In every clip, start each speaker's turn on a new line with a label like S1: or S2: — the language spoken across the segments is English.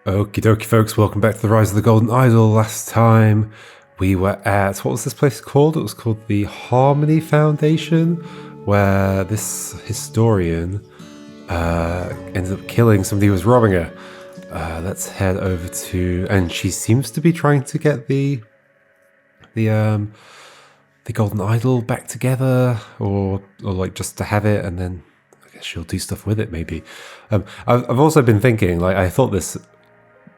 S1: Okie dokie, folks, welcome back to the Rise of the Golden Idol. Last time we were at, what was this place called? It was called the Harmony Foundation, where this historian ended up killing somebody who was robbing her. Let's head over to, and she seems to be trying to get the Golden Idol back together, or like just to have it, and then I guess she'll do stuff with it, maybe. I've also been thinking, like, I thought this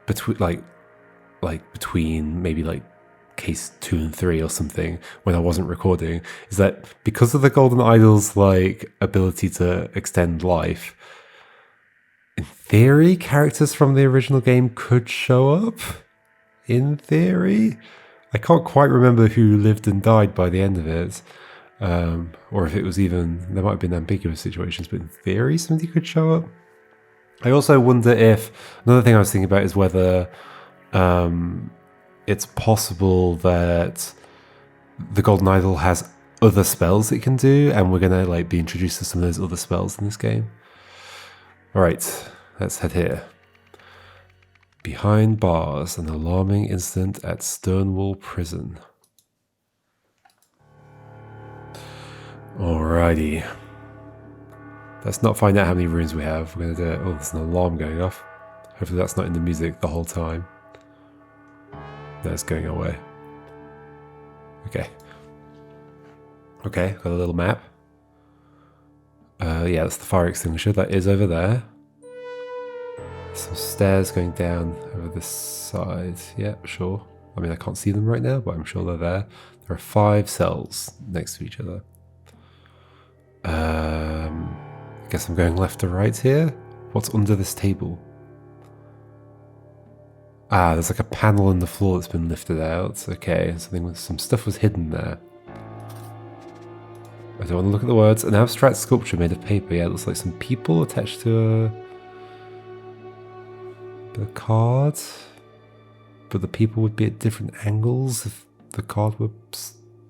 S1: between maybe like case 2 and 3 or something when I wasn't recording, is that because of the Golden Idol's like ability to extend life, in theory characters from the original game could show up. In theory, I can't quite remember who lived and died by the end of it, or if it was even, there might have been ambiguous situations, but in theory somebody could show up. I also wonder if, another thing I was thinking about is whether it's possible that the Golden Idol has other spells it can do, and we're going to like be introduced to some of those other spells in this game. Alright, let's head here. Behind bars, an alarming incident at Stonewall Prison. Alrighty. Let's not find out how many runes we have. We're going to do it. Oh, there's an alarm going off. Hopefully that's not in the music the whole time. No, it's going away. Okay. Okay, got a little map. Yeah, that's the fire extinguisher. That is over there. Some stairs going down over this side. Yeah, sure. I mean, I can't see them right now, but I'm sure they're there. There are 5 cells next to each other. I guess I'm going left to right here. What's under this table? Ah, there's like a panel in the floor that's been lifted out. Okay, some stuff was hidden there. I don't want to look at the words. An abstract sculpture made of paper. Yeah, it looks like some people attached to a card. But the people would be at different angles if the card were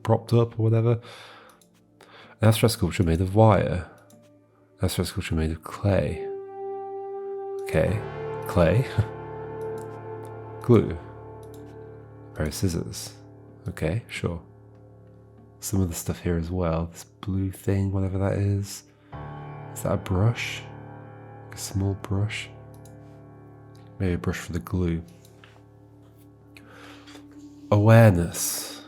S1: propped up or whatever. An abstract sculpture made of wire. An abstract sculpture made of clay. Okay, clay. Glue. A pair of scissors. Okay, sure. Some of the stuff here as well. This blue thing, whatever that is. Is that a brush? Like a small brush? Maybe a brush for the glue. Awareness.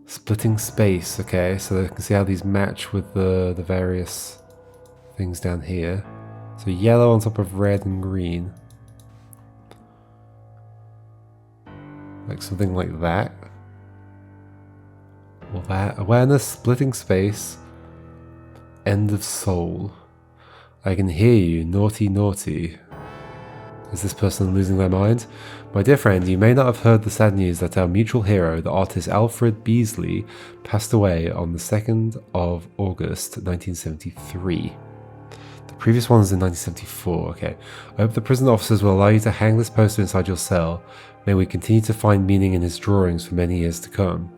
S1: Splitting space. Okay, so you can see how these match with the various things down here. So yellow on top of red and green. Like something like that. Or that. Awareness, splitting space, end of soul. I can hear you, naughty, naughty. Is this person losing their mind? My dear friend, you may not have heard the sad news that our mutual hero, the artist Alfred Beasley, passed away on the 2nd of August 1973. The previous one was in 1974, okay. I hope the prison officers will allow you to hang this poster inside your cell. May we continue to find meaning in his drawings for many years to come.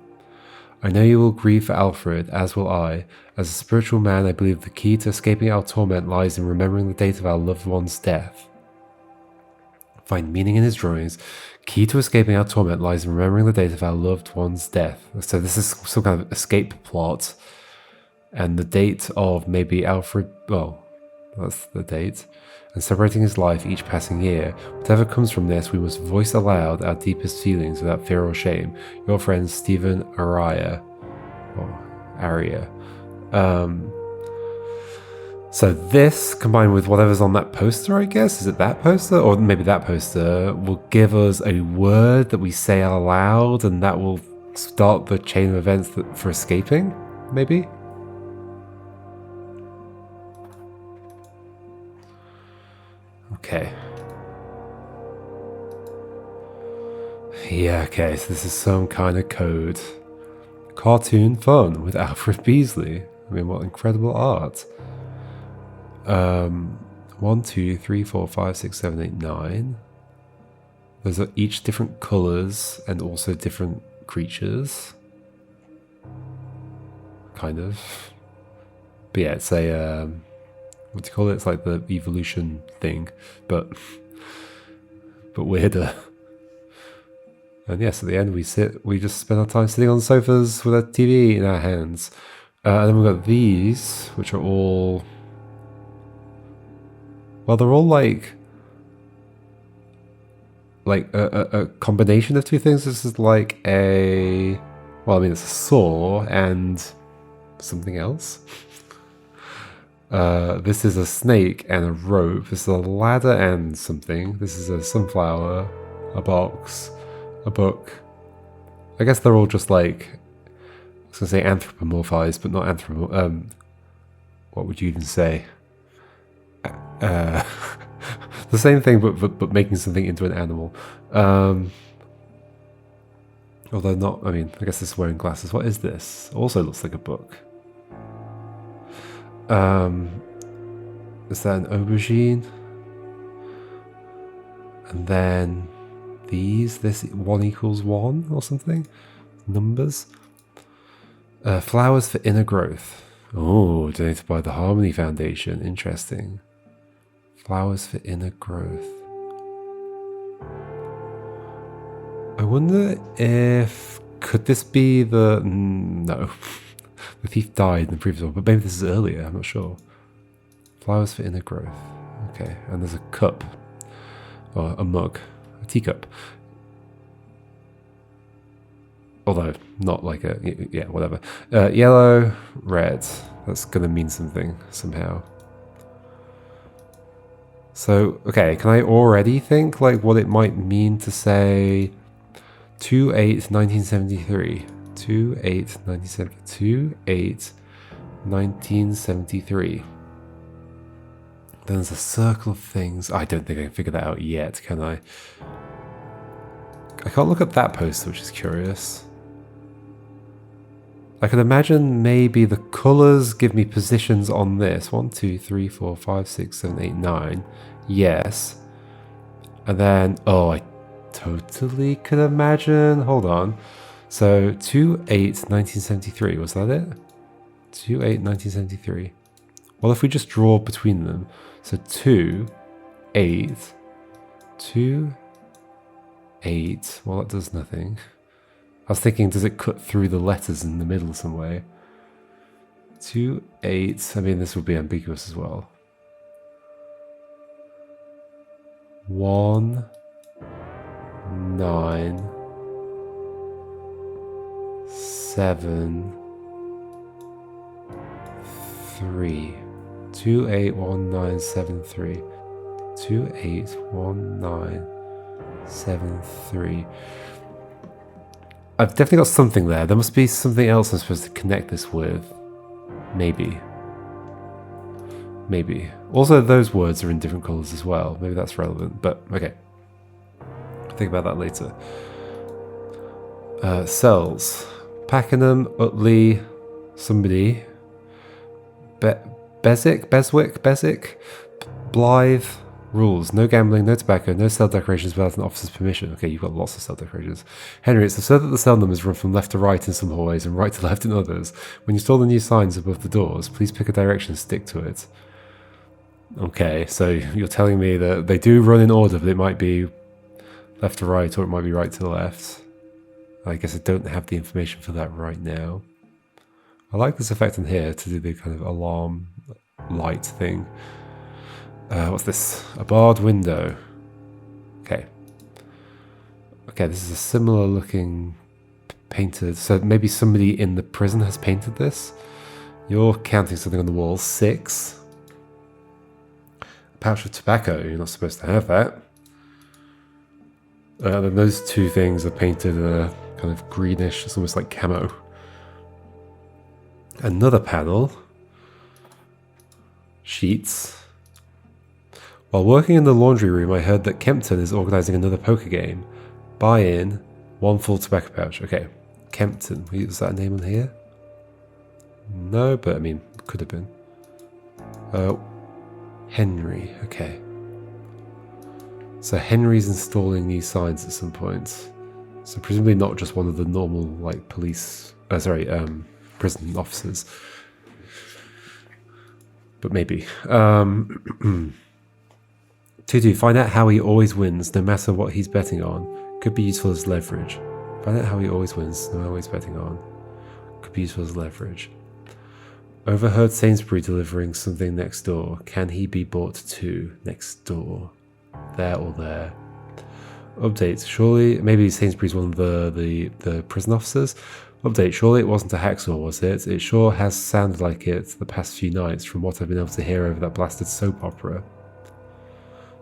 S1: I know you will grieve for Alfred, as will I. As a spiritual man, I believe the key to escaping our torment lies in remembering the date of our loved one's death. Find meaning in his drawings. Key to escaping our torment lies in remembering the date of our loved one's death. So this is some kind of escape plot. And the date of maybe Alfred, well, that's the date. And separating his life each passing year. Whatever comes from this, we must voice aloud our deepest feelings without fear or shame. Your friend, Stephen Araya. Or Aria. So this, combined with whatever's on that poster, I guess, is it that poster? Or maybe that poster will give us a word that we say aloud, and that will start the chain of events for escaping, maybe? Okay. Yeah, okay, so this is some kind of code. Cartoon fun with Alfred Beasley. I mean, what incredible art. 1, 2, 3, 4, 5, 6, 7, 8, 9. Those are each different colors and also different creatures. Kind of. But yeah, it's a what do you call it? It's like the evolution thing, but but weirder. And yes, at the end we just spend our time sitting on sofas with a TV in our hands. And then we've got these, which are all... Well, they're all like a combination of two things. This is like a... Well, I mean, it's a saw and something else. This is a snake and a rope. This is a ladder and something. This is a sunflower, a box, a book. I guess they're all just like... I was going to say anthropomorphized, but not what would you even say? The same thing, but making something into an animal. Although not, I mean, I guess this is wearing glasses. What is this? Also looks like a book. Is that an aubergine? And then this 1 equals 1 or something? Numbers? Flowers for inner growth. Oh, donated by the Harmony Foundation. Interesting. Flowers for inner growth. I wonder if... Could this be the... No. The thief died in the previous one, but maybe this is earlier, I'm not sure. Flowers for inner growth. Okay, and there's a cup. Or a mug. A teacup. Although, not like a... Yeah, whatever. Yellow, red. That's going to mean something, somehow. So, okay, can I already think like what it might mean to say 2/8/1973? 2/8/1973. Then there's a circle of things. I don't think I can figure that out yet, can I? I can't look at that poster, which is curious. I could imagine maybe the colours give me positions on this. 1, 2, 3, 4, 5, 6, 7, 8, 9. Yes. And then, oh, I totally could imagine. Hold on. So 2/8/1973, was that it? 2/8/1973. Well, if we just draw between them. So 2/8. 2/8. Well, that does nothing. I was thinking, does it cut through the letters in the middle some way? 2/8. I mean, this would be ambiguous as well. 1, 9, 7, 3. 2/8/1973. 2/8/1973. I've definitely got something there. There must be something else I'm supposed to connect this with. Maybe. Maybe. Also, those words are in different colours as well. Maybe that's relevant, but okay. I'll think about that later. Cells. Pakenham, Utley, somebody. Beswick, Blythe. Rules. No gambling, no tobacco, no cell decorations without an officer's permission. Okay, you've got lots of cell decorations. Henry, it's absurd that the cell numbers run from left to right in some hallways and right to left in others. When you install the new signs above the doors, please pick a direction and stick to it. Okay, so you're telling me that they do run in order, but it might be left to right or it might be right to left. I guess I don't have the information for that right now. I like this effect in here to do the kind of alarm light thing. What's this? A barred window. Okay. Okay, this is a similar looking painted. So maybe somebody in the prison has painted this. You're counting something on the wall. 6. A pouch of tobacco. You're not supposed to have that. Then those two things are painted kind of greenish. It's almost like camo. Another panel. Sheets. While working in the laundry room, I heard that Kempton is organising another poker game. Buy in, 1 full tobacco pouch. Okay, Kempton. Was that a name on here? No, but I mean, could have been. Henry. Okay. So Henry's installing these signs at some point. So presumably not just one of the normal, like, police... prison officers. But maybe. 2-2, find out how he always wins, no matter what he's betting on. Could be useful as leverage. Find out how he always wins, no matter what he's betting on. Could be useful as leverage. Overheard Sainsbury delivering something next door. Can he be brought to next door? There or there. Update. Surely, maybe Sainsbury's one of the prison officers. Update. Surely it wasn't a hacksaw, was it? It sure has sounded like it the past few nights from what I've been able to hear over that blasted soap opera.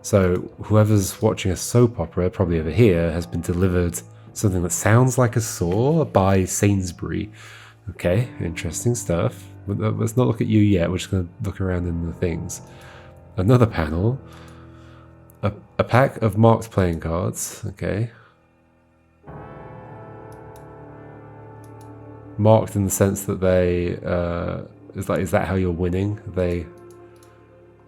S1: So whoever's watching a soap opera, probably over here, has been delivered something that sounds like a saw by Sainsbury. Okay, interesting stuff. Let's not look at you yet. We're just going to look around in the things. Another panel. A pack of marked playing cards. Okay. Marked in the sense that they is that how you're winning?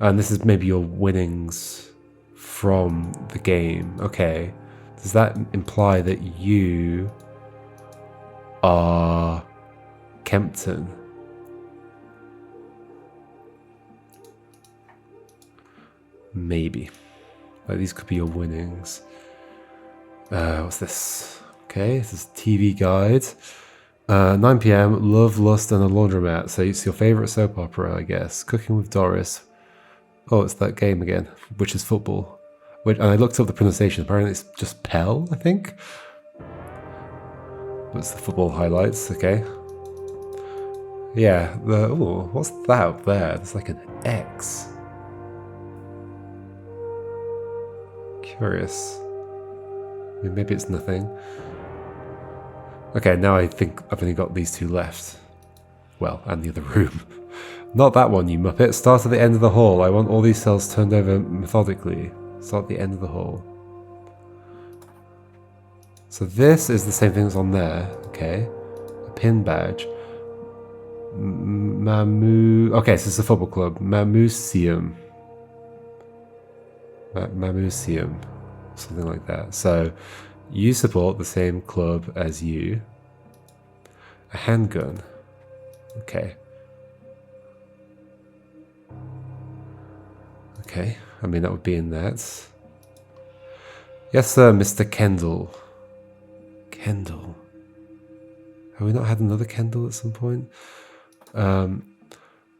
S1: And this is maybe your winnings from the game. Okay. Does that imply that you are Kempton? Maybe. Like these could be your winnings. What's this? Okay, this is TV guide. 9 PM, Love, Lust and a Laundromat. So it's your favourite soap opera, I guess. Cooking with Doris. Oh, it's that game again, which is football. And I looked up the pronunciation. Apparently it's just Pell, I think. That's the football highlights, okay. Yeah, what's that up there? There's like an X. Curious. I mean, maybe it's nothing. Okay, now I think I've only got these two left. Well, and the other room. Not that one, you muppet. Start at the end of the hall. I want all these cells turned over methodically. Start at the end of the hall. So this is the same thing that's on there. Okay. A pin badge. Okay, so it's a football club. Mamuseum. Mamuseum. Something like that. So you support the same club as you. A handgun. Okay. Okay. I mean, that would be in that. Yes, sir, Mr. Kendall. Kendall. Have we not had another Kendall at some point?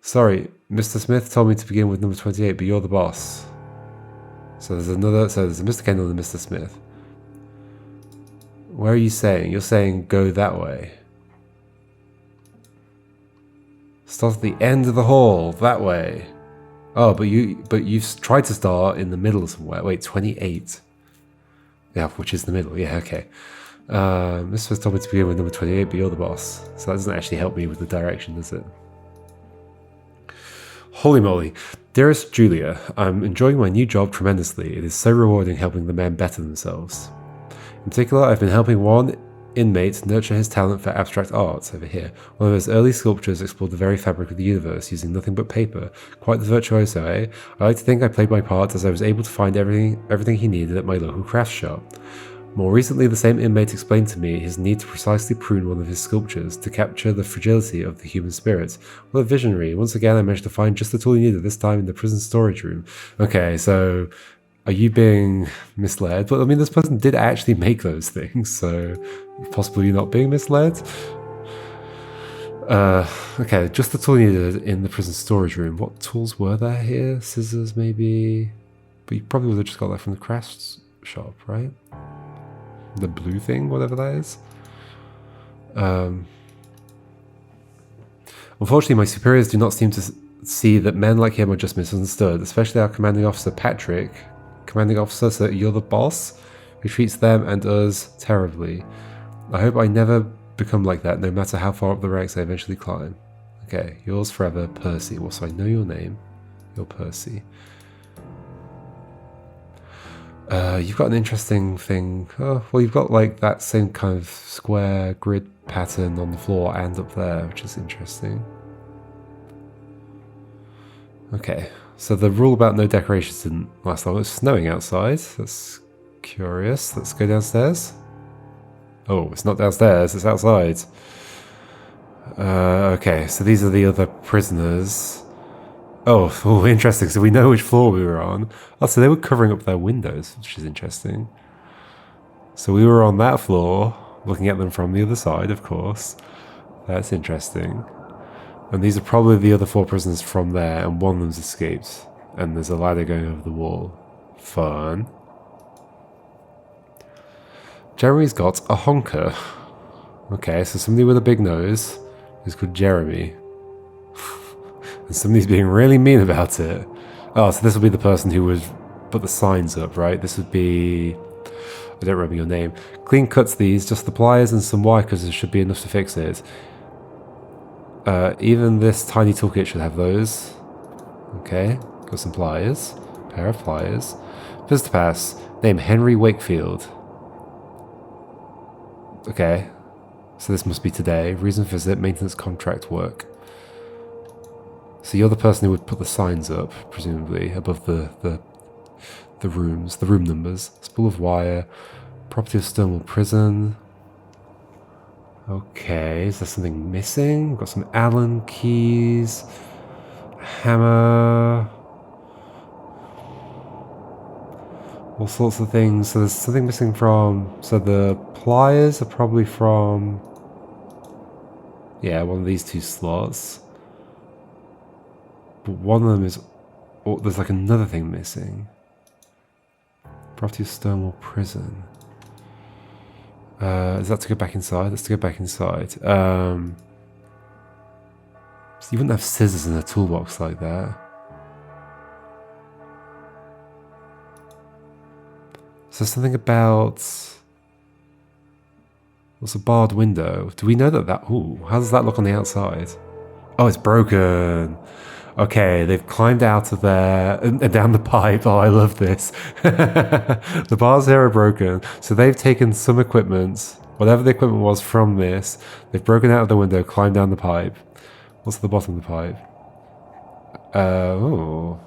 S1: Sorry, Mr. Smith told me to begin with number 28, but you're the boss. So there's a Mr. Kendall and a Mr. Smith. Where are you saying? You're saying go that way. Start at the end of the hall, that way. Oh, but you've tried to start in the middle somewhere. Wait, 28. Yeah, which is the middle. Yeah, okay. Mr. Smith told me to begin with number 28, but you're the boss. So that doesn't actually help me with the direction, does it? Holy moly. Dearest Julia, I'm enjoying my new job tremendously. It is so rewarding helping the men better themselves. In particular, I've been helping one inmate nurture his talent for abstract art over here. One of his early sculptures explored the very fabric of the universe using nothing but paper. Quite the virtuoso, eh? I like to think I played my part as I was able to find everything he needed at my local craft shop. More recently, the same inmate explained to me his need to precisely prune one of his sculptures to capture the fragility of the human spirit. What a visionary. Once again, I managed to find just the tool he needed, this time in the prison storage room. Okay, so are you being misled? But I mean, this person did actually make those things, so possibly you're not being misled. Okay, just the tool he needed in the prison storage room. What tools were there here? Scissors, maybe? But you probably would have just got that from the crafts shop, right? The blue thing, whatever that is. Unfortunately, my superiors do not seem to see that men like him are just misunderstood, especially our commanding officer, Patrick. Commanding officer, so you're the boss, who treats them and us terribly. I hope I never become like that, no matter how far up the ranks I eventually climb. Okay, yours forever, Percy. Well, so I know your name. You're Percy. You've got an interesting thing. Oh, well, you've got like that same kind of square grid pattern on the floor and up there, which is interesting. Okay, so the rule about no decorations didn't last long. It's snowing outside. That's curious. Let's go downstairs. Oh, it's not downstairs, it's outside. Okay, so these are the other prisoners. Oh, interesting. So we know which floor we were on. Oh, so they were covering up their windows, which is interesting. So we were on that floor, looking at them from the other side, of course. That's interesting. And these are probably the other 4 prisoners from there, and one of them's escaped. And there's a ladder going over the wall. Fun. Jeremy's got a honker. Okay, so somebody with a big nose is called Jeremy. And somebody's being really mean about it. Oh, so this will be the person who would put the signs up, right? This would be... I don't remember your name. Clean cuts these, just the pliers and some wire cutters should be enough to fix it. Even this tiny toolkit should have those. Okay, got some pliers. Pair of pliers. Visitor pass. Name Henry Wakefield. Okay, so this must be today. Reason for visit, maintenance contract work. So you're the person who would put the signs up, presumably, above the rooms, the room numbers. Spool of wire. Property of Stonewall Prison. Okay, is there something missing? We've got some Allen keys. Hammer. All sorts of things. So there's something missing from... So the pliers are probably from... Yeah, one of these 2 slots. But one of them is... Oh, there's like another thing missing. Property of Stonewall Prison. Is that to go back inside? Let's go back inside. So you wouldn't have scissors in a toolbox like that. So something about... What's a barred window? Do we know that... Ooh, how does that look on the outside? Oh, it's broken. Okay, they've climbed out of there and down the pipe. Oh, I love this. The bars here are broken. So they've taken some equipment, whatever the equipment was from this. They've broken out of the window, climbed down the pipe. What's at the bottom of the pipe? Oh.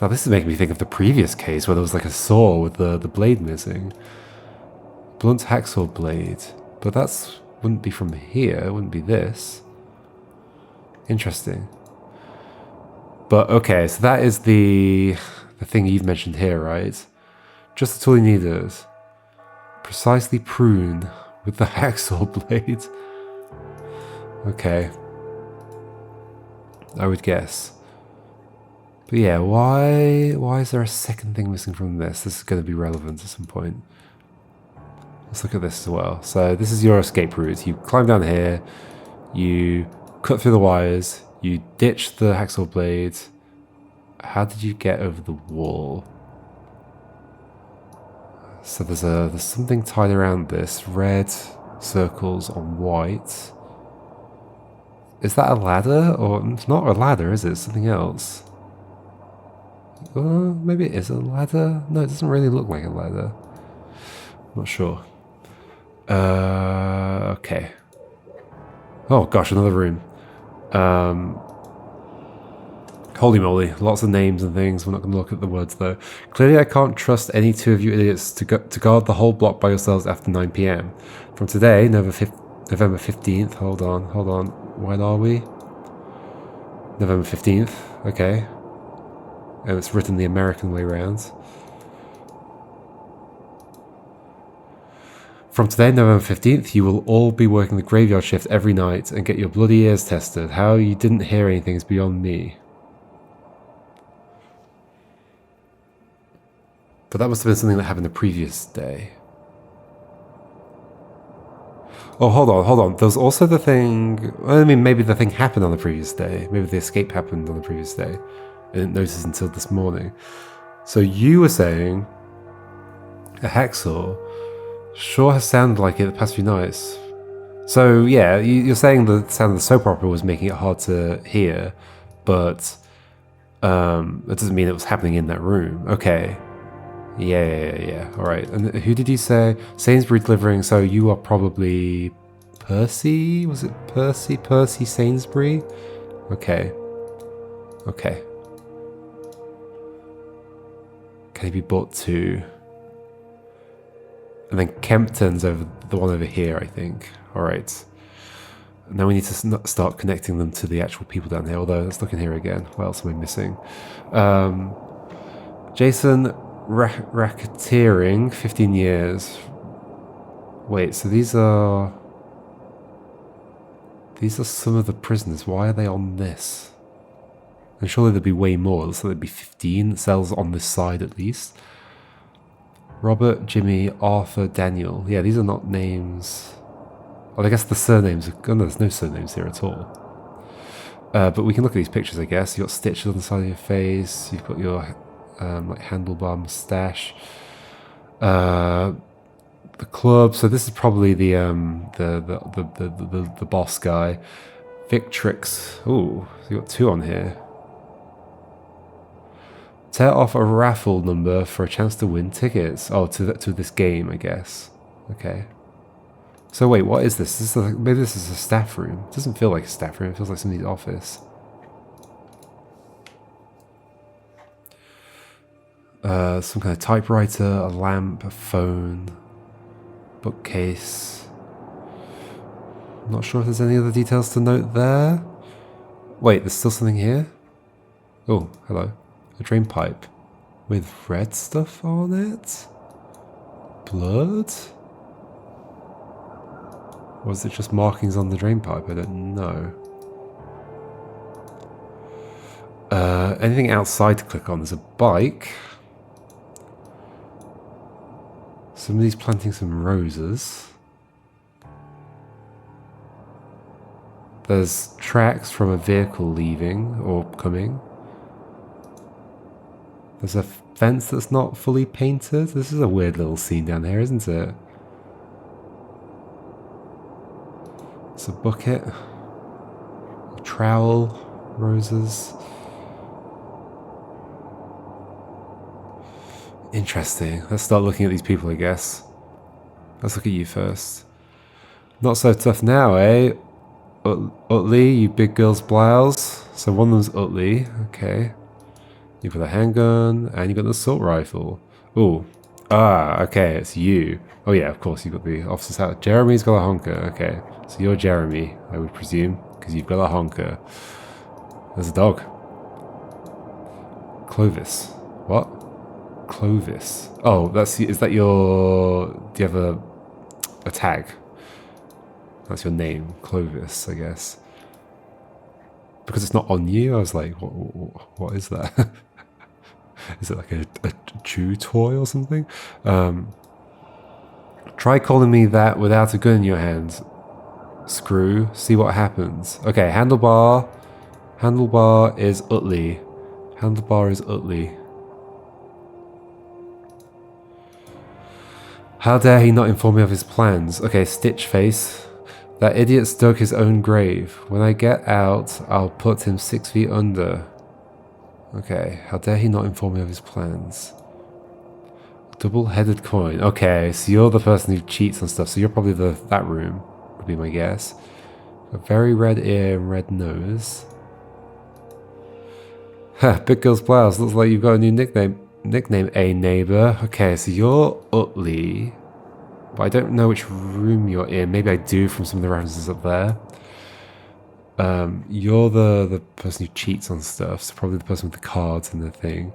S1: Now this is making me think of the previous case where there was like a saw with the blade missing. Blunt hacksaw blade. But that's wouldn't be from here, it wouldn't be this. Interesting. But okay, so that is the thing you've mentioned here, right? Just the tool you needed. Precisely prune with the hacksaw blade. Okay. I would guess. But yeah, why is there a second thing missing from this? This is going to be relevant at some point. Let's look at this as well. So this is your escape route. You climb down here, you cut through the wires, you ditch the hacksaw blade. How did you get over the wall? So there's something tied around this. Red circles on white. Is that a ladder? Or it's not a ladder, is it? It's something else. Maybe it is a ladder? No, it doesn't really look like a ladder. Not sure. Okay. Oh gosh, another room. Holy moly, lots of names and things. We're not going to look at the words though. Clearly I can't trust any 2 of you idiots to guard the whole block by yourselves after 9 PM. From today, November 15th, hold on. When are we? November 15th, okay. And it's written the American way round. From today, November 15th, you will all be working the graveyard shift every night and get your bloody ears tested. How you didn't hear anything is beyond me. But that must have been something that happened the previous day. Oh, hold on. There was also the thing... I mean, maybe the thing happened on the previous day. Maybe the escape happened on the previous day. I didn't notice until this morning. So you were saying... a hacksaw sure has sounded like it the past few nights. So, yeah, you're saying the sound of the soap opera was making it hard to hear, but that doesn't mean it was happening in that room. Okay. Yeah. All right. And who did you say? Sainsbury delivering. So you are probably Percy? Was it Percy? Percy Sainsbury? Okay. Can he be bought to? And then Kempton's over the one over here, I think. All right. Now we need to start connecting them to the actual people down here. Although, let's look in here again. What else am I missing? Jason racketeering, 15 years. Wait, so these are some of the prisoners. Why are they on this? And surely there'd be way more. So there'd be 15 cells on this side at least. Robert, Jimmy, Arthur, Daniel. Yeah, these are not names. Well, I guess the surnames. Oh, no, there's no surnames here at all. But we can look at these pictures, I guess. You've got stitches on the side of your face. You've got your like handlebar moustache. The club. So this is probably the boss guy. Victrix. Ooh, so you got 2 on here. Tear off a raffle number for a chance to win tickets. Oh, to this game, I guess. Okay. So wait, what is this? Maybe this is a staff room. It doesn't feel like a staff room. It feels like somebody's office. Some kind of typewriter, a lamp, a phone, bookcase. Not sure if there's any other details to note there. Wait, there's still something here? Oh, hello. A drain pipe with red stuff on it? Blood? Or is it just markings on the drain pipe? I don't know. Anything outside to click on? There's a bike. Somebody's planting some roses. There's tracks from a vehicle leaving or coming. There's a fence that's not fully painted. This is a weird little scene down here, isn't it? It's a bucket. A trowel. Roses. Interesting. Let's start looking at these people, I guess. Let's look at you first. Not so tough now, eh? Utley, you big girl's blouse. So one of them's Utley. Okay. You've got a handgun, and you've got an assault rifle. Ooh. Ah, okay, it's you. Oh yeah, of course, you've got the officer's hat. Jeremy's got a honker. Okay, so you're Jeremy, I would presume, because you've got a honker. There's a dog. Clovis. What? Clovis. Oh, is that your... Do you have a tag? That's your name, Clovis, I guess. Because it's not on you, I was like, what is that? Is it like a chew toy or something? Try calling me that without a gun in your hand. Screw. See what happens. Okay, handlebar. Handlebar is Utley. Handlebar is Utley. How dare he not inform me of his plans? Okay, Stitch Face. That idiot's dug his own grave. When I get out, I'll put him 6 feet under. Okay, how dare he not inform me of his plans? Double-headed coin. Okay, so you're the person who cheats on stuff, so you're probably that room, would be my guess. A very red ear and red nose. Ha, big girl's blouse. Looks like you've got a new nickname. Nickname, a neighbor. Okay, so you're Utley. But I don't know which room you're in. Maybe I do from some of the references up there. You're the person who cheats on stuff, so probably the person with the cards and the thing.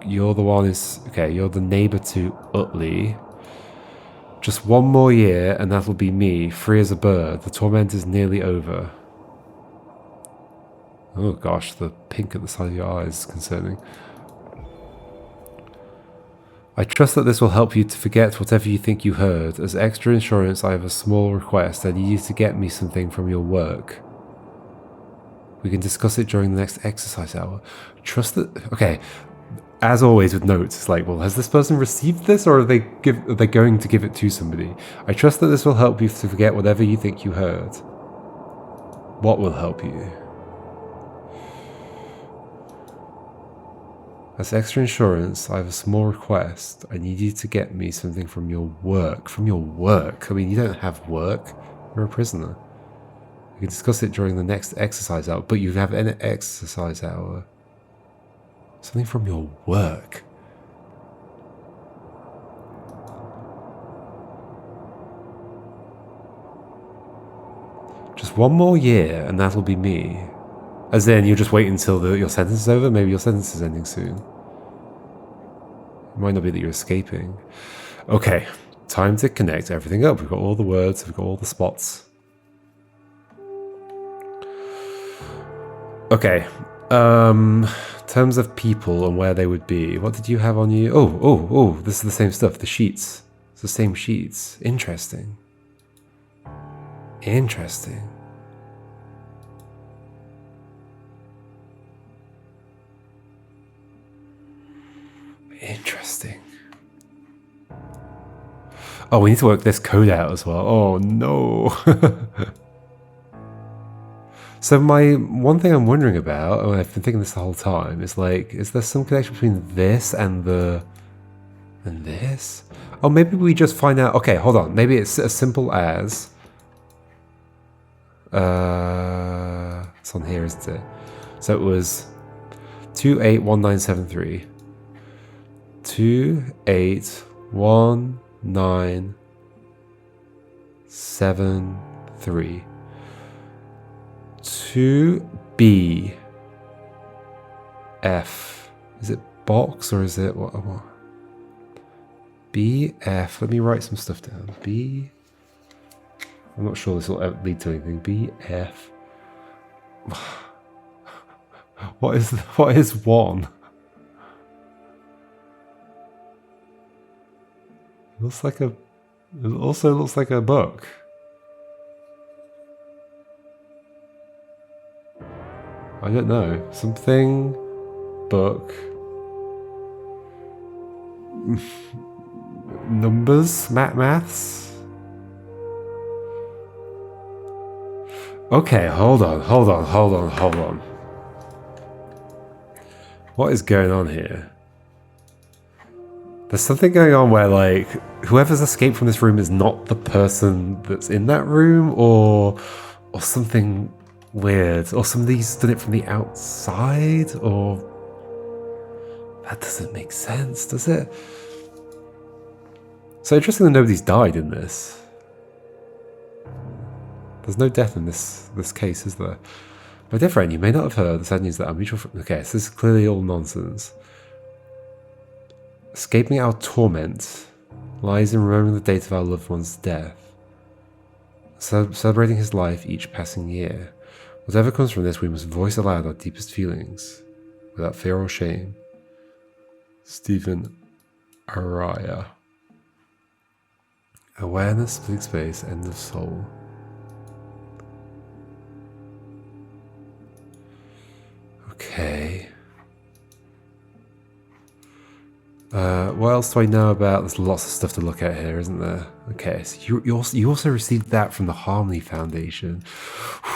S1: You're the one who's... Okay, you're the neighbor to Utley. Just one more year and that'll be me, free as a bird. The torment is nearly over. Oh gosh, the pink at the side of your eyes is concerning. I trust that this will help you to forget whatever you think you heard. As extra insurance, I have a small request. I need you to get me something from your work. We can discuss it during the next exercise hour. Trust that... Okay, as always with notes, it's like, well, has this person received this, or are they going to give it to somebody? I trust that this will help you to forget whatever you think you heard. What will help you? As extra insurance, I have a small request. I need you to get me something from your work. From your work? I mean, you don't have work. You're a prisoner. We can discuss it during the next exercise hour, but you have an exercise hour. Something from your work. Just one more year and that'll be me. As in, you'll just wait until your sentence is over? Maybe your sentence is ending soon. It might not be that you're escaping. Okay, time to connect everything up. We've got all the words, we've got all the spots. Okay, terms of people and where they would be. What did you have on you? Oh, this is the same stuff. The sheets. It's the same sheets. Interesting. Interesting. Interesting. Oh, we need to work this code out as well. Oh, no. So one thing I'm wondering about, and I've been thinking this the whole time, is like, is there some connection between this and this? Oh, maybe we just find out. Okay, hold on. Maybe it's as simple as it's on here, isn't it? So it was 281973. 281973. 2B F. Is it box or is it what? BF. Let me write some stuff down. B. I'm not sure this will lead to anything. BF. What is one? It also looks like a book. I don't know. Something book. Numbers? Maths? Okay, hold on. What is going on here? There's something going on where, like, whoever's escaped from this room is not the person that's in that room, or something weird, or somebody's done it from the outside, or that doesn't make sense, does it? So interesting that nobody's died in this. There's no death in this case, is there? My dear friend, you may not have heard the sad news that our mutual friend... Okay, so this is clearly all nonsense. Escaping our torment lies in remembering the date of our loved one's death. Celebrating his life each passing year. Whatever comes from this, we must voice aloud our deepest feelings, without fear or shame. Stephen Araya. Awareness, splitting space, end of soul. Okay. What else do I know about? There's lots of stuff to look at here, isn't there? Okay, so you also received that from the Harmony Foundation.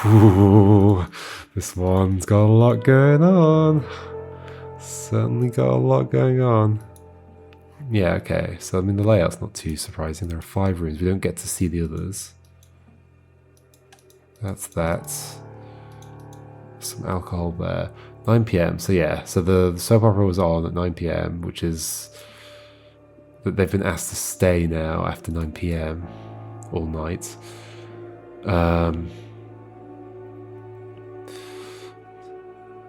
S1: Ooh, this one's got a lot going on. Certainly got a lot going on. Yeah, okay. So, I mean, the layout's not too surprising. There are 5 rooms. We don't get to see the others. That's that. Some alcohol there. 9 p.m. So, yeah. So, the soap opera was on at 9 p.m., which is that they've been asked to stay now after 9 p.m. all night.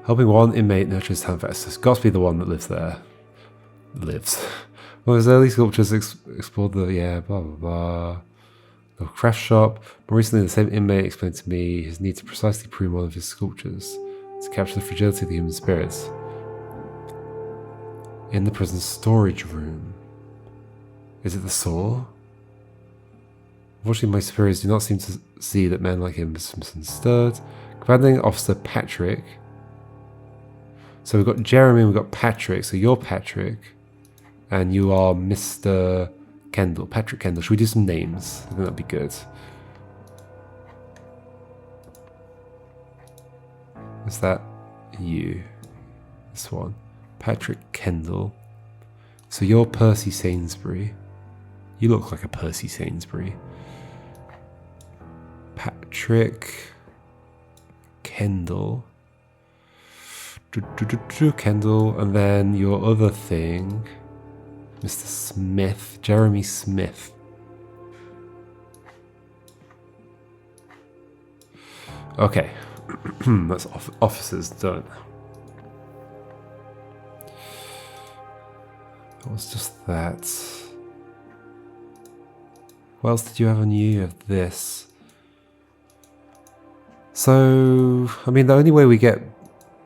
S1: Helping one inmate nurture his talent for access. Got to be the one that lives there. Well, his early sculptures explored the, blah, blah, blah. The craft shop. More recently, the same inmate explained to me his need to precisely prune one of his sculptures to capture the fragility of the human spirits. In the prison storage room. Is it the saw? Unfortunately, my superiors do not seem to see that men like him are misunderstood. Commanding Officer Patrick. So we've got Jeremy and we've got Patrick. So you're Patrick. And you are Mr. Kendall. Patrick Kendall. Should we do some names? I think that'd be good. Is that you? This one. Patrick Kendall. So you're Percy Sainsbury. You look like a Percy Sainsbury. Patrick Kendall. Kendall. And then your other thing. Mr. Smith. Jeremy Smith. Okay. That's officers done. It was just that. What else did you have on you? You have this. So, I mean, the only way we get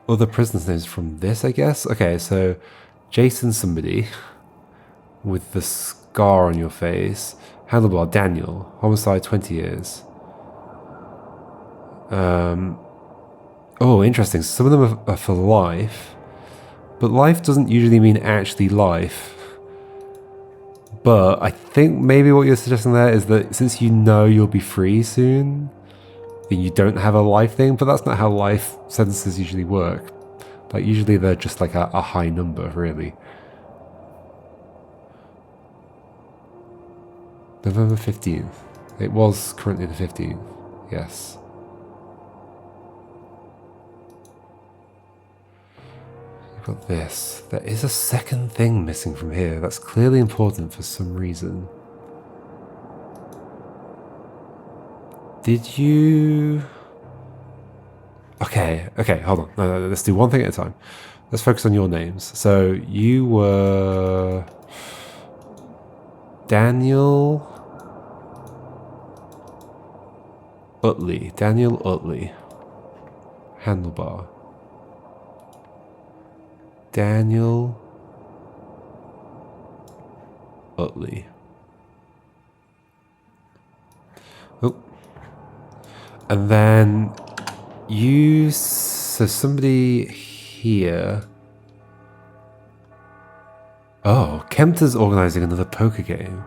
S1: other prisoners' names from this, I guess. Okay, so Jason somebody with the scar on your face. Handlebar Daniel. Homicide 20 years. Oh, interesting. Some of them are for life. But life doesn't usually mean actually life. But I think maybe what you're suggesting there is that since you know you'll be free soon, then you don't have a life thing. But that's not how life sentences usually work. Like, usually they're just like a high number, really. November 15th. It was currently the 15th. Yes. You've got this. There is a second thing missing from here. That's clearly important for some reason. Did you... Okay, hold on. No, let's do one thing at a time. Let's focus on your names. So, you were... Daniel... Utley. Daniel Utley. Handlebar. Daniel Utley. Oh. And then you... So somebody here... Oh, Kempter's organising another poker game.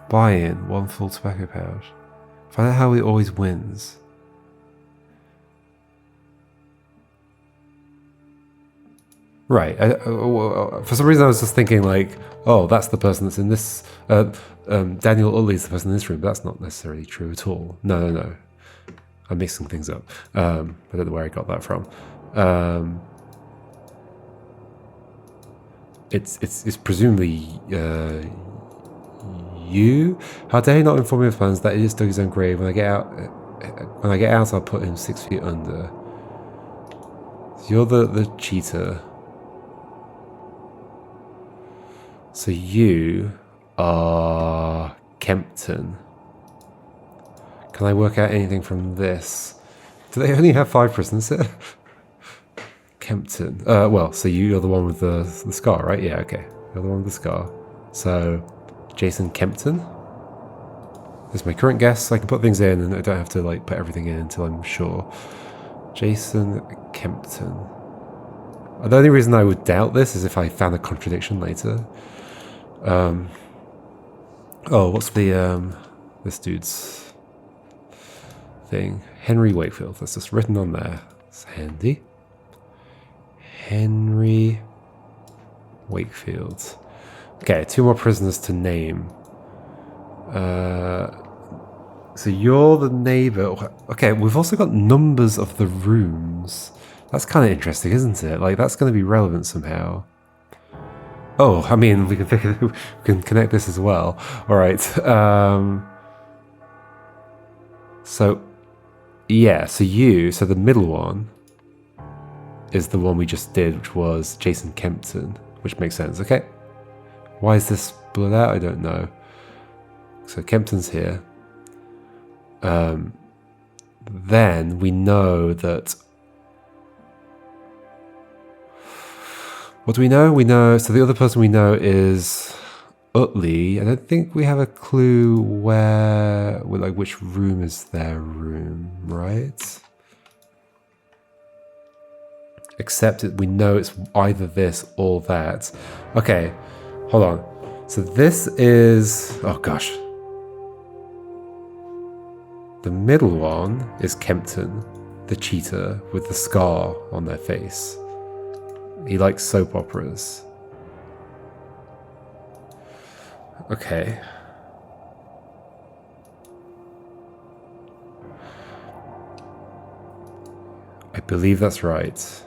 S1: Buy-in, 1 full tobacco pouch. Find out how he always wins. Right. For some reason I was just thinking like, oh, that's the person that's in this... Daniel Utley is the person in this room, but that's not necessarily true at all. No. I'm mixing things up. I don't know where I got that from. It's presumably you. How dare he not inform me of plans that he just dug his own grave? When I get out, I'll put him 6 feet under. So you're the cheater. So you are Kempton. Can I work out anything from this? Do they only have 5 prisoners here? Kempton. Well, so you're the one with the scar, right? Yeah, okay. You're the one with the scar. So, Jason Kempton. This is my current guess. I can put things in and I don't have to like put everything in until I'm sure. Jason Kempton. The only reason I would doubt this is if I found a contradiction later. Oh, what's the this dude's thing? Henry Wakefield. That's just written on there. It's handy. Henry Wakefield. Okay, 2 more prisoners to name. So you're the neighbor. Okay, we've also got numbers of the rooms. That's kind of interesting, isn't it? Like, that's going to be relevant somehow. Oh, I mean, we can connect this as well. All right. So, yeah. So the middle one is the one we just did, which was Jason Kempton, which makes sense. Okay. Why is this blurred out? I don't know. So Kempton's here. Then we know that... What do we know? We know... So the other person we know is Utley. I don't think we have a clue where... Like, which room is their room, right? Except we know it's either this or that. Okay, hold on. So this is... Oh, gosh. The middle one is Kempton, the cheater with the scar on their face. He likes soap operas. Okay. I believe that's right.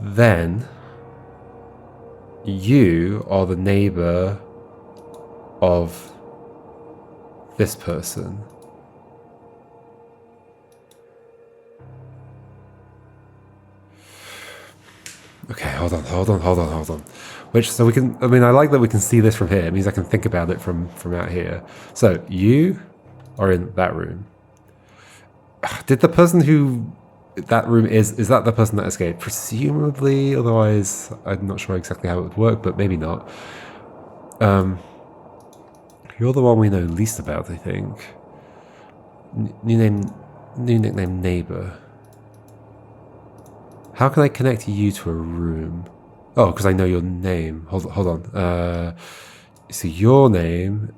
S1: Then you are the neighbor of this person. hold on. Which, so we can, I mean, I like that we can see this from here. It means I can think about it from out here. So, you are in that room. Did the person who that room is that the person that escaped? Presumably, otherwise I'm not sure exactly how it would work, but maybe not. You're the one we know least about, I think. New nickname, Neighbor. How can I connect you to a room? Oh, because I know your name. Hold on. So your name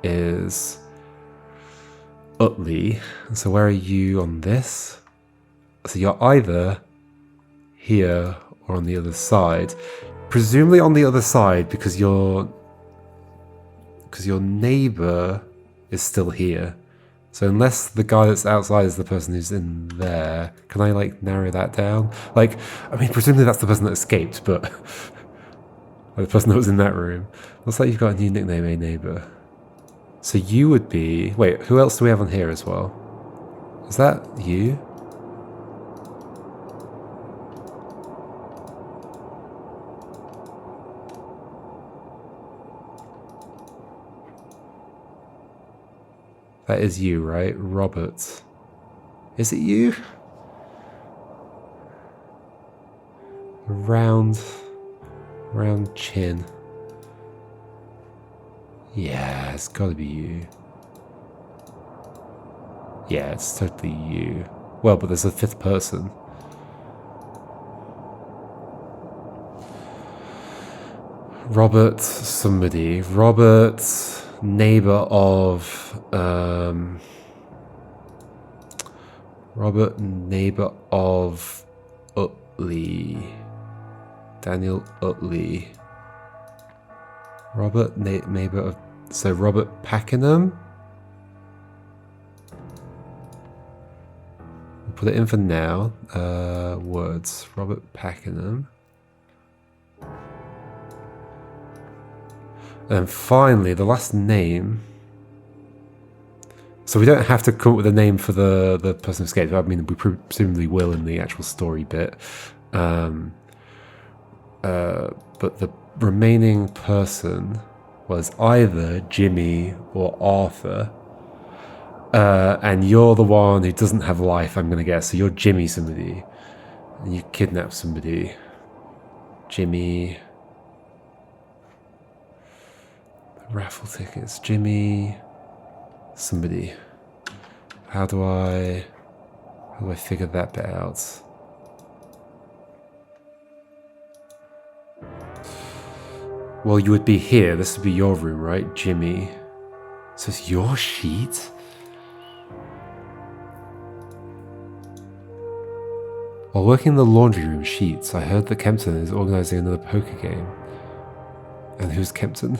S1: is Utley. So where are you on this? So you're either here or on the other side. Presumably on the other side because your neighbor is still here. So unless the guy that's outside is the person who's in there, can I like narrow that down? Like, I mean, presumably that's the person that escaped, but the person that was in that room. Looks like you've got a new nickname, a neighbor. So you would be, wait, who else do we have on here as well? Is that you? That is you, right? Robert. Is it you? Round chin. Yeah, it's gotta be you. Yeah, it's totally you. Well, but there's a fifth person. Robert somebody. Robert, neighbor of Robert, neighbor of Utley. Daniel Utley. Robert, neighbor of... So Robert Pakenham? We'll put it in for now. Words. Robert Pakenham. And finally, the last name. So we don't have to come up with a name for the person who escaped. I mean, we presumably will in the actual story bit. But the remaining person was either Jimmy or Arthur. And you're the one who doesn't have life, I'm going to guess. So you're Jimmy somebody. And you kidnap somebody. Jimmy... Raffle tickets. Jimmy... Somebody. How do I figure that bit out? Well, you would be here. This would be your room, right? Jimmy. So it's your sheet? While working in the laundry room sheets, I heard that Kempton is organising another poker game. And who's Kempton?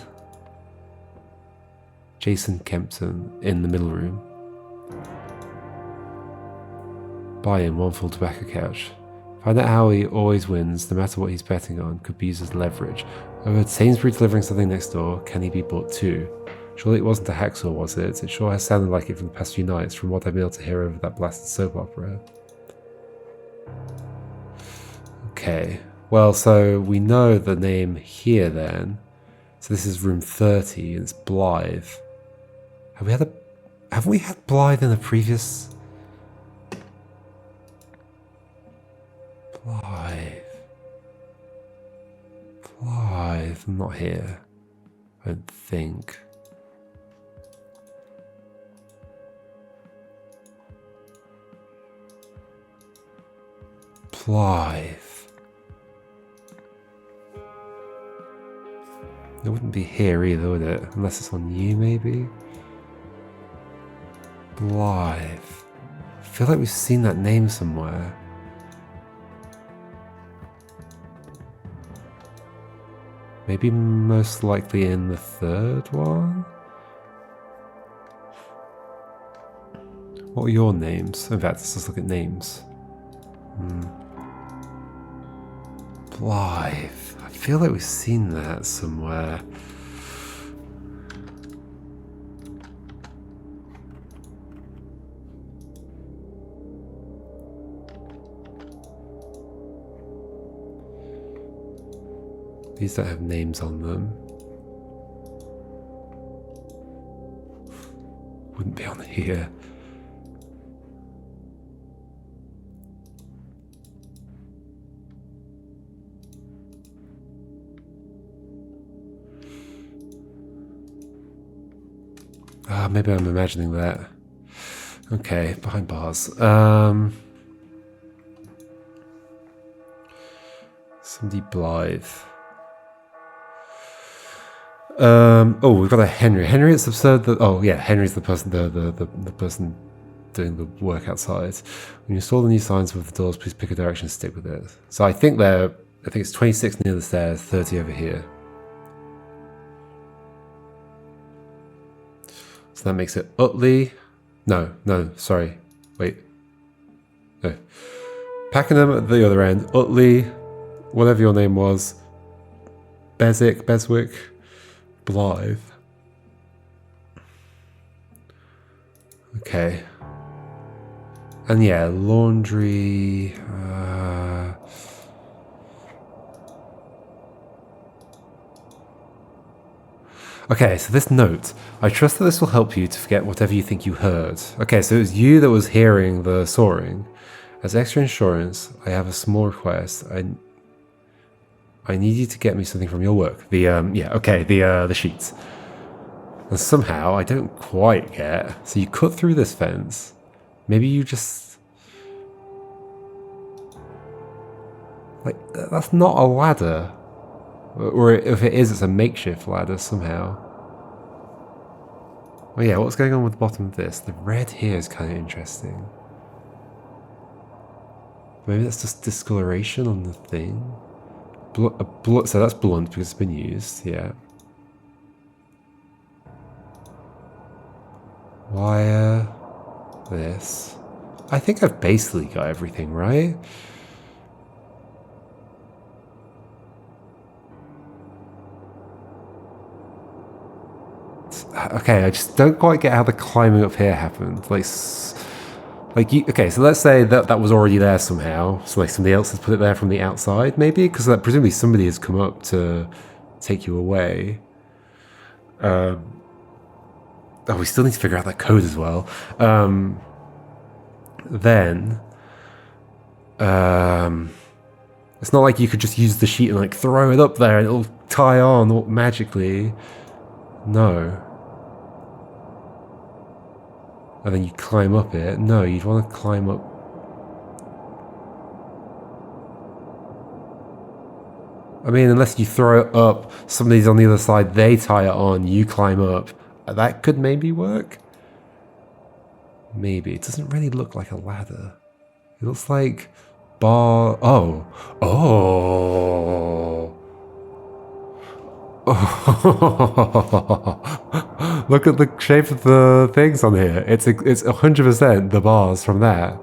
S1: Jason Kempton in the middle room. Buy in one full tobacco couch. Find out how he always wins, no matter what he's betting on, could be used as leverage. I heard Sainsbury delivering something next door. Can he be bought too? Surely it wasn't a hacksaw, was it? It sure has sounded like it for the past few nights, from what I've been able to hear over that blasted soap opera. Okay. Well, so we know the name here then. So this is room 30, and it's Blythe. Haven't we had Blythe in the previous... Blythe, not here, I don't think. Blythe. It wouldn't be here either, would it? Unless it's on you, maybe? Blythe. I feel like we've seen that name somewhere. Maybe most likely in the third one? What are your names? In fact, let's just look at names. Blythe. I feel like we've seen that somewhere. These don't have names on them. Wouldn't be on here. Maybe I'm imagining that. Okay, behind bars. Somebody Blythe. Oh, we've got a Henry. Henry, it's absurd that. Oh yeah, Henry's the person, the person doing the work outside. When you install the new signs with the doors, please pick a direction and stick with it. So I think it's 26 near the stairs, 30 over here. So that makes it Utley. No, sorry. Wait. No. Pakenham at the other end. Utley, whatever your name was. Beswick, Blythe. Okay. And yeah, laundry. Okay, so this note. I trust that this will help you to forget whatever you think you heard. Okay, so it was you that was hearing the soaring. As extra insurance, I have a small request. I need you to get me something from your work. The sheets. And somehow, I don't quite get. So you cut through this fence. Maybe you just... Like, that's not a ladder. Or if it is, it's a makeshift ladder somehow. Oh yeah, what's going on with the bottom of this? The red here is kind of interesting. Maybe that's just discoloration on the thing. So that's blunt because it's been used, yeah. Wire. This. I think I've basically got everything, right? Okay, I just don't quite get how the climbing up here happened. Okay, so let's say that was already there somehow. So like somebody else has put it there from the outside, maybe? Because presumably somebody has come up to take you away. Oh, we still need to figure out that code as well. It's not like you could just use the sheet and like throw it up there and it'll tie on magically. No. And then you climb up it. No, you'd want to climb up. I mean, unless you throw it up, somebody's on the other side, they tie it on, you climb up. That could maybe work. Maybe. It doesn't really look like a ladder. It looks like bar... Oh. Look at the shape of the things on here. It's 100% the bars from that.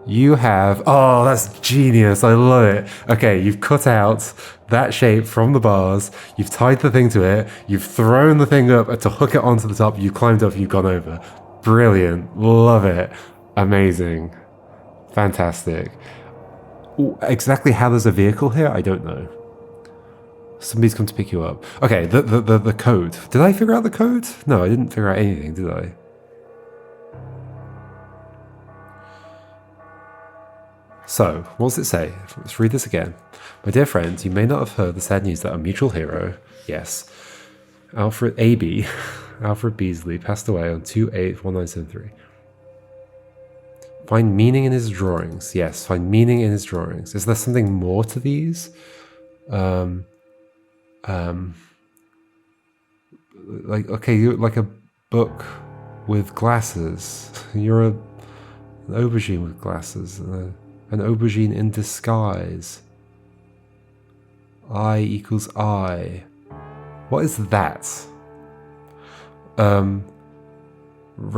S1: You have... Oh, that's genius. I love it. Okay, you've cut out that shape from the bars. You've tied the thing to it. You've thrown the thing up to hook it onto the top. You climbed up and you've gone over. Brilliant. Love it. Amazing. Fantastic. Ooh, exactly how there's a vehicle here, I don't know. Somebody's come to pick you up. Okay, the code. Did I figure out the code? No, I didn't figure out anything, did I? So, what does it say? Let's read this again. My dear friends, you may not have heard the sad news that our mutual hero, yes, Alfred Beasley, passed away on 2/8/1973. Find meaning in his drawings. Yes, find meaning in his drawings. Is there something more to these? You're like a book with glasses. You're an aubergine with glasses. An aubergine in disguise. I equals I. What is that?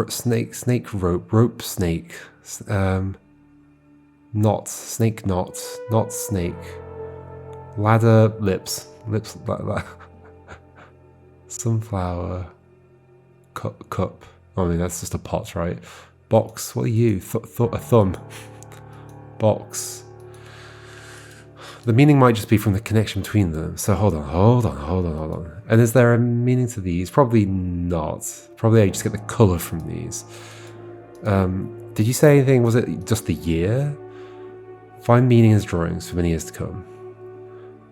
S1: Snake rope snake. Knot snake knot snake. Ladder lips like sunflower cup. I mean that's just a pot, right? Box. What are you? A thumb. Box. The meaning might just be from the connection between them. So hold on. And is there a meaning to these? Probably not. Probably I just get the colour from these. Did you say anything? Was it just the year? Find meaning in his drawings for many years to come.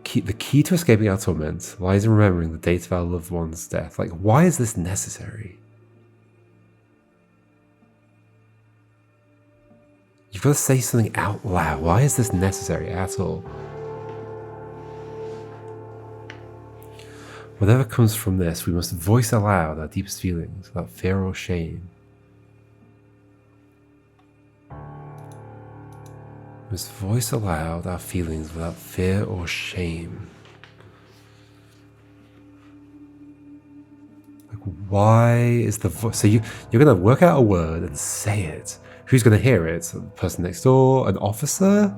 S1: The key to escaping our torment lies in remembering the date of our loved one's death. Like, why is this necessary? You've got to say something out loud. Why is this necessary at all? Whatever comes from this, we must voice aloud our deepest feelings without fear or shame. We must voice aloud our feelings without fear or shame. Like, why is the voice? So you're going to work out a word and say it. Who's going to hear it? The person next door? An officer?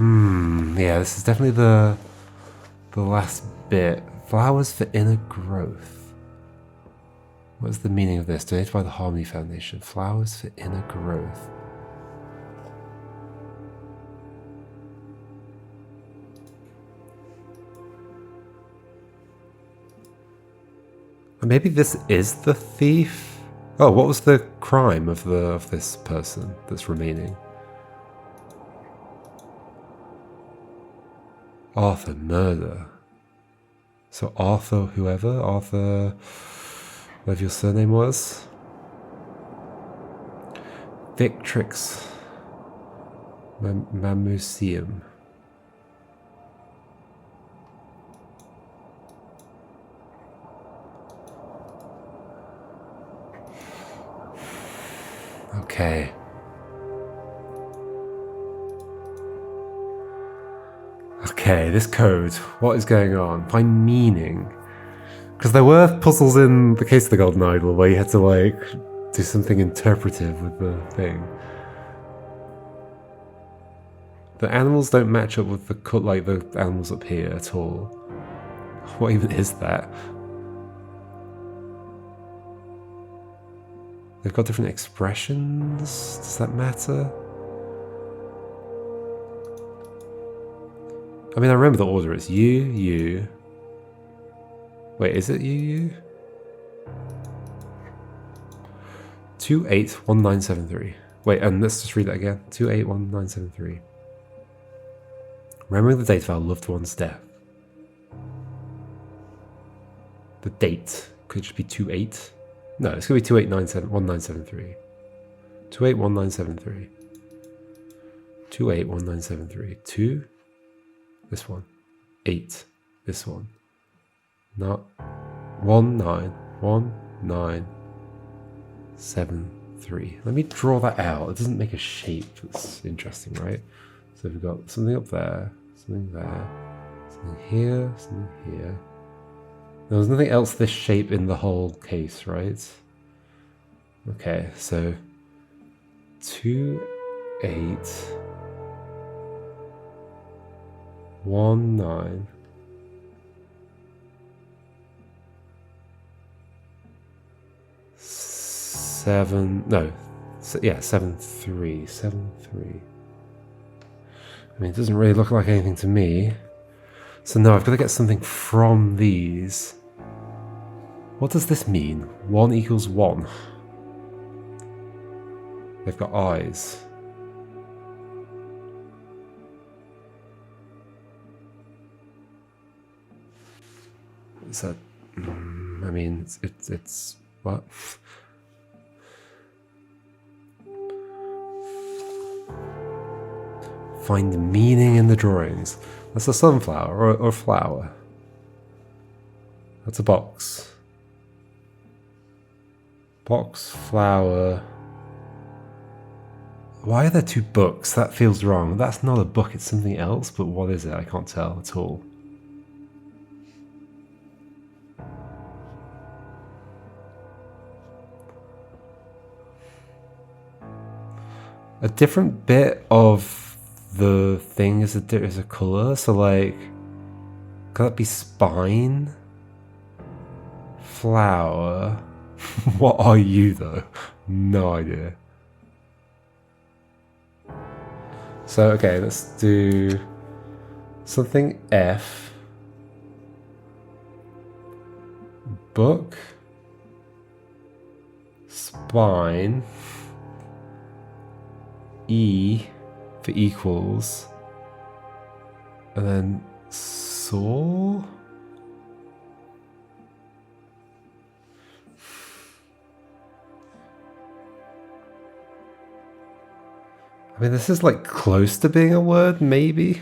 S1: Yeah, this is definitely the last bit. Flowers for inner growth. What is the meaning of this? Donated by the Harmony Foundation. Flowers for inner growth. Maybe this is the thief? Oh, what was the crime of this person that's remaining? Arthur, murder. So Arthur, whatever your surname was. Victrix Mamuseum. Okay. Okay, this code. What is going on? Find meaning. Because there were puzzles in the case of the Golden Idol where you had to, like, do something interpretive with the thing. The animals don't match up with the animals up here at all. What even is that? They've got different expressions. Does that matter? I mean, I remember the order. It's you. Wait, is it you? 281973. Wait, and let's just read that again. 281973. Remembering the date of our loved one's death. The date could just be 28. No, it's going to be 281973. 281973. 281973. 2. This one. 8. This one. Not 191973. Let me draw that out. It doesn't make a shape that's interesting, right? So we've got something up there, something there, something here, something here. There's nothing else this shape in the whole case, right? Okay, so 2, 8, 1, 9. 7, no, yeah, 7, 3, 7, 3. I mean, it doesn't really look like anything to me. So no, I've got to get something from these. What does this mean? 1 equals 1. They've got eyes. Is that? I mean, it's what? Find meaning in the drawings. That's a sunflower or a flower. That's a box. Box, flower. Why are there 2 books? That feels wrong. That's not a book, it's something else, but what is it? I can't tell at all. A different bit of the thing is a colour, so like, could that be spine? Flower. What are you though? No idea. So, okay, let's do something F. Book. Spine. E for equals. And then saw. I mean, this is like close to being a word, maybe.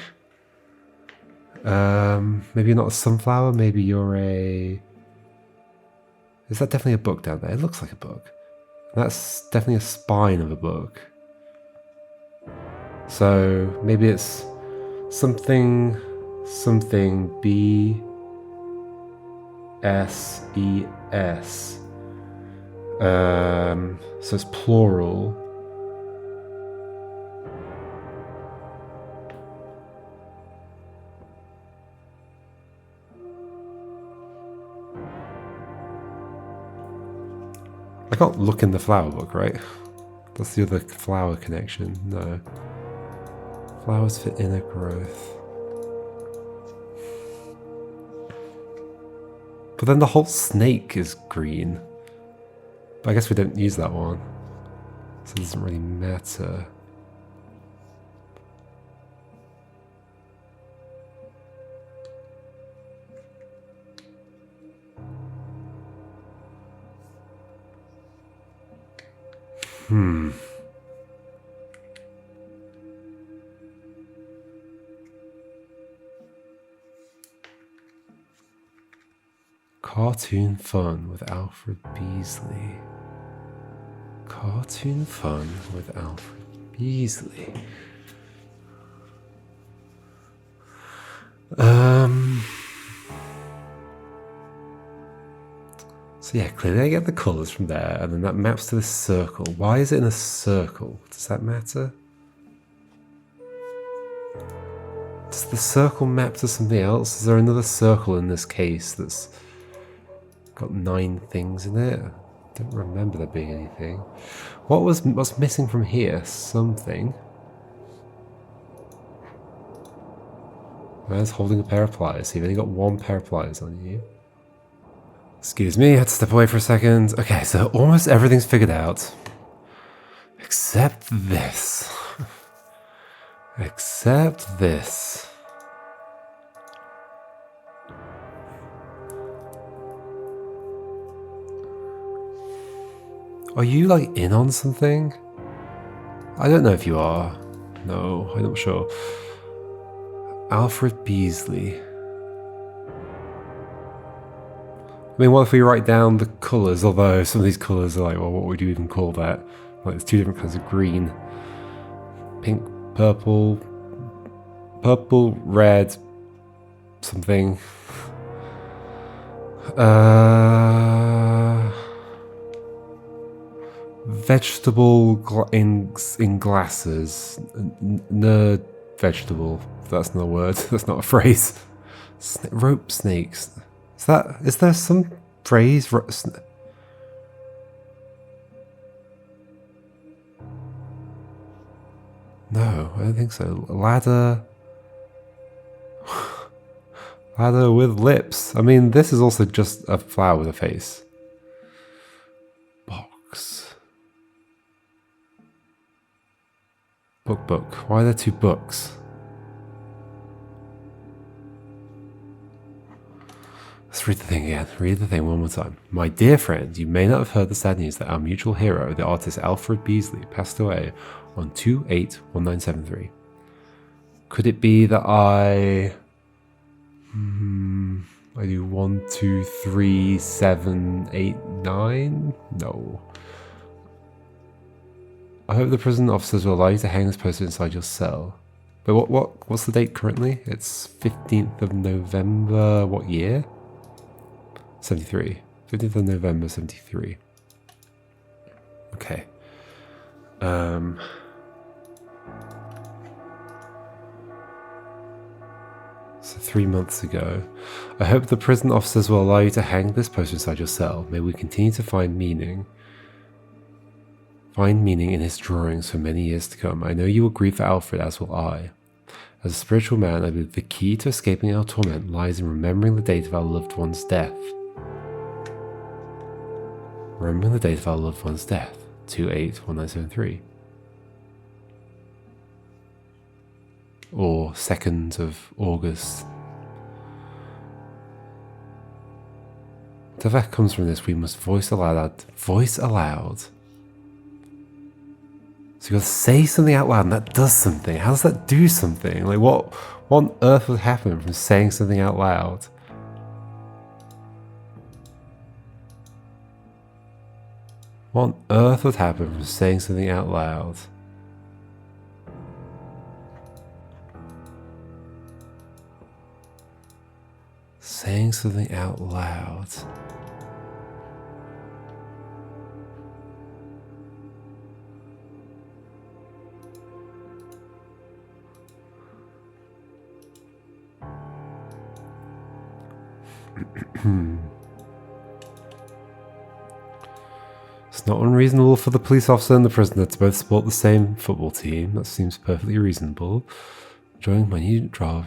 S1: Maybe you're not a sunflower, maybe you're a... Is that definitely a book down there? It looks like a book. That's definitely a spine of a book. So maybe it's something B S E S. So it's plural. I can't look in the flower book, right? That's the other flower connection. No. Flowers for inner growth. But then the whole snake is green. But I guess we don't use that one. So it doesn't really matter. Cartoon fun with Alfred Beasley. Cartoon fun with Alfred Beasley. So yeah, clearly I get the colours from there, and then that maps to this circle. Why is it in a circle? Does that matter? Does the circle map to something else? Is there another circle in this case that's got 9 things in it? I don't remember there being anything. What's missing from here? Something. Man's holding a pair of pliers. You've only got 1 pair of pliers on you. Excuse me, I had to step away for a second. Okay, so almost everything's figured out. Except this. Except this. Are you like in on something? I don't know if you are. No, I'm not sure. Alfred Beasley. I mean, what if we write down the colours? Although some of these colours are like, well, what would you even call that? Like, there's 2 different kinds of green. Pink, purple, red, something. Vegetable in glasses. Nerd vegetable. That's not a word. That's not a phrase. Rope snakes. Is there some phrase? No, I don't think so. Ladder. Ladder with lips. I mean, this is also just a flower with a face. Box. Book. Why are there 2 books? Let's read the thing again. Read the thing one more time. My dear friend, you may not have heard the sad news that our mutual hero, the artist Alfred Beasley, passed away on 2/8/1973. Could it be that I do 1, 2, 3, 7, 8, 9? No. I hope the prison officers will allow you to hang this poster inside your cell. But what's the date currently? It's 15th of November. What year? 73. 15th of November, 73. Okay. So 3 months ago. I hope the prison officers will allow you to hang this poster inside your cell. May we continue to find meaning find meaning in his drawings for many years to come. I know you will grieve for Alfred, as will I. As a spiritual man, I believe the key to escaping our torment lies in remembering the date of our loved one's death. Remembering the date of our loved one's death, 281973. Or 2nd of August. Whatever comes from this, we must voice aloud. Voice aloud. So you gotta say something out loud and that does something. How does that do something? Like what on earth would happen from saying something out loud? What on earth would happen from saying something out loud? Saying something out loud. It's not unreasonable for the police officer and the prisoner to both support the same football team. That seems perfectly reasonable. Enjoying my new job.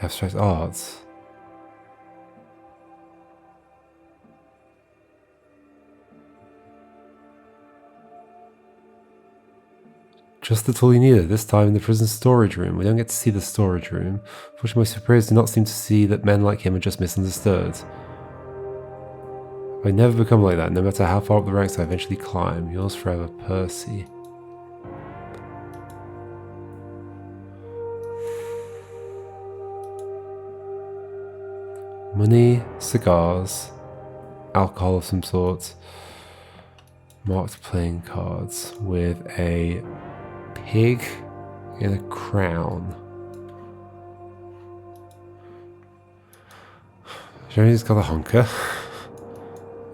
S1: Abstract arts. Just the tool you needed, this time in the prison storage room. We don't get to see the storage room. Fortunately, my superiors do not seem to see that men like him are just misunderstood. I never become like that, no matter how far up the ranks I eventually climb. Yours forever, Percy. Money, cigars, alcohol of some sort, marked playing cards with a pig in a crown. Jeremy's got a honker.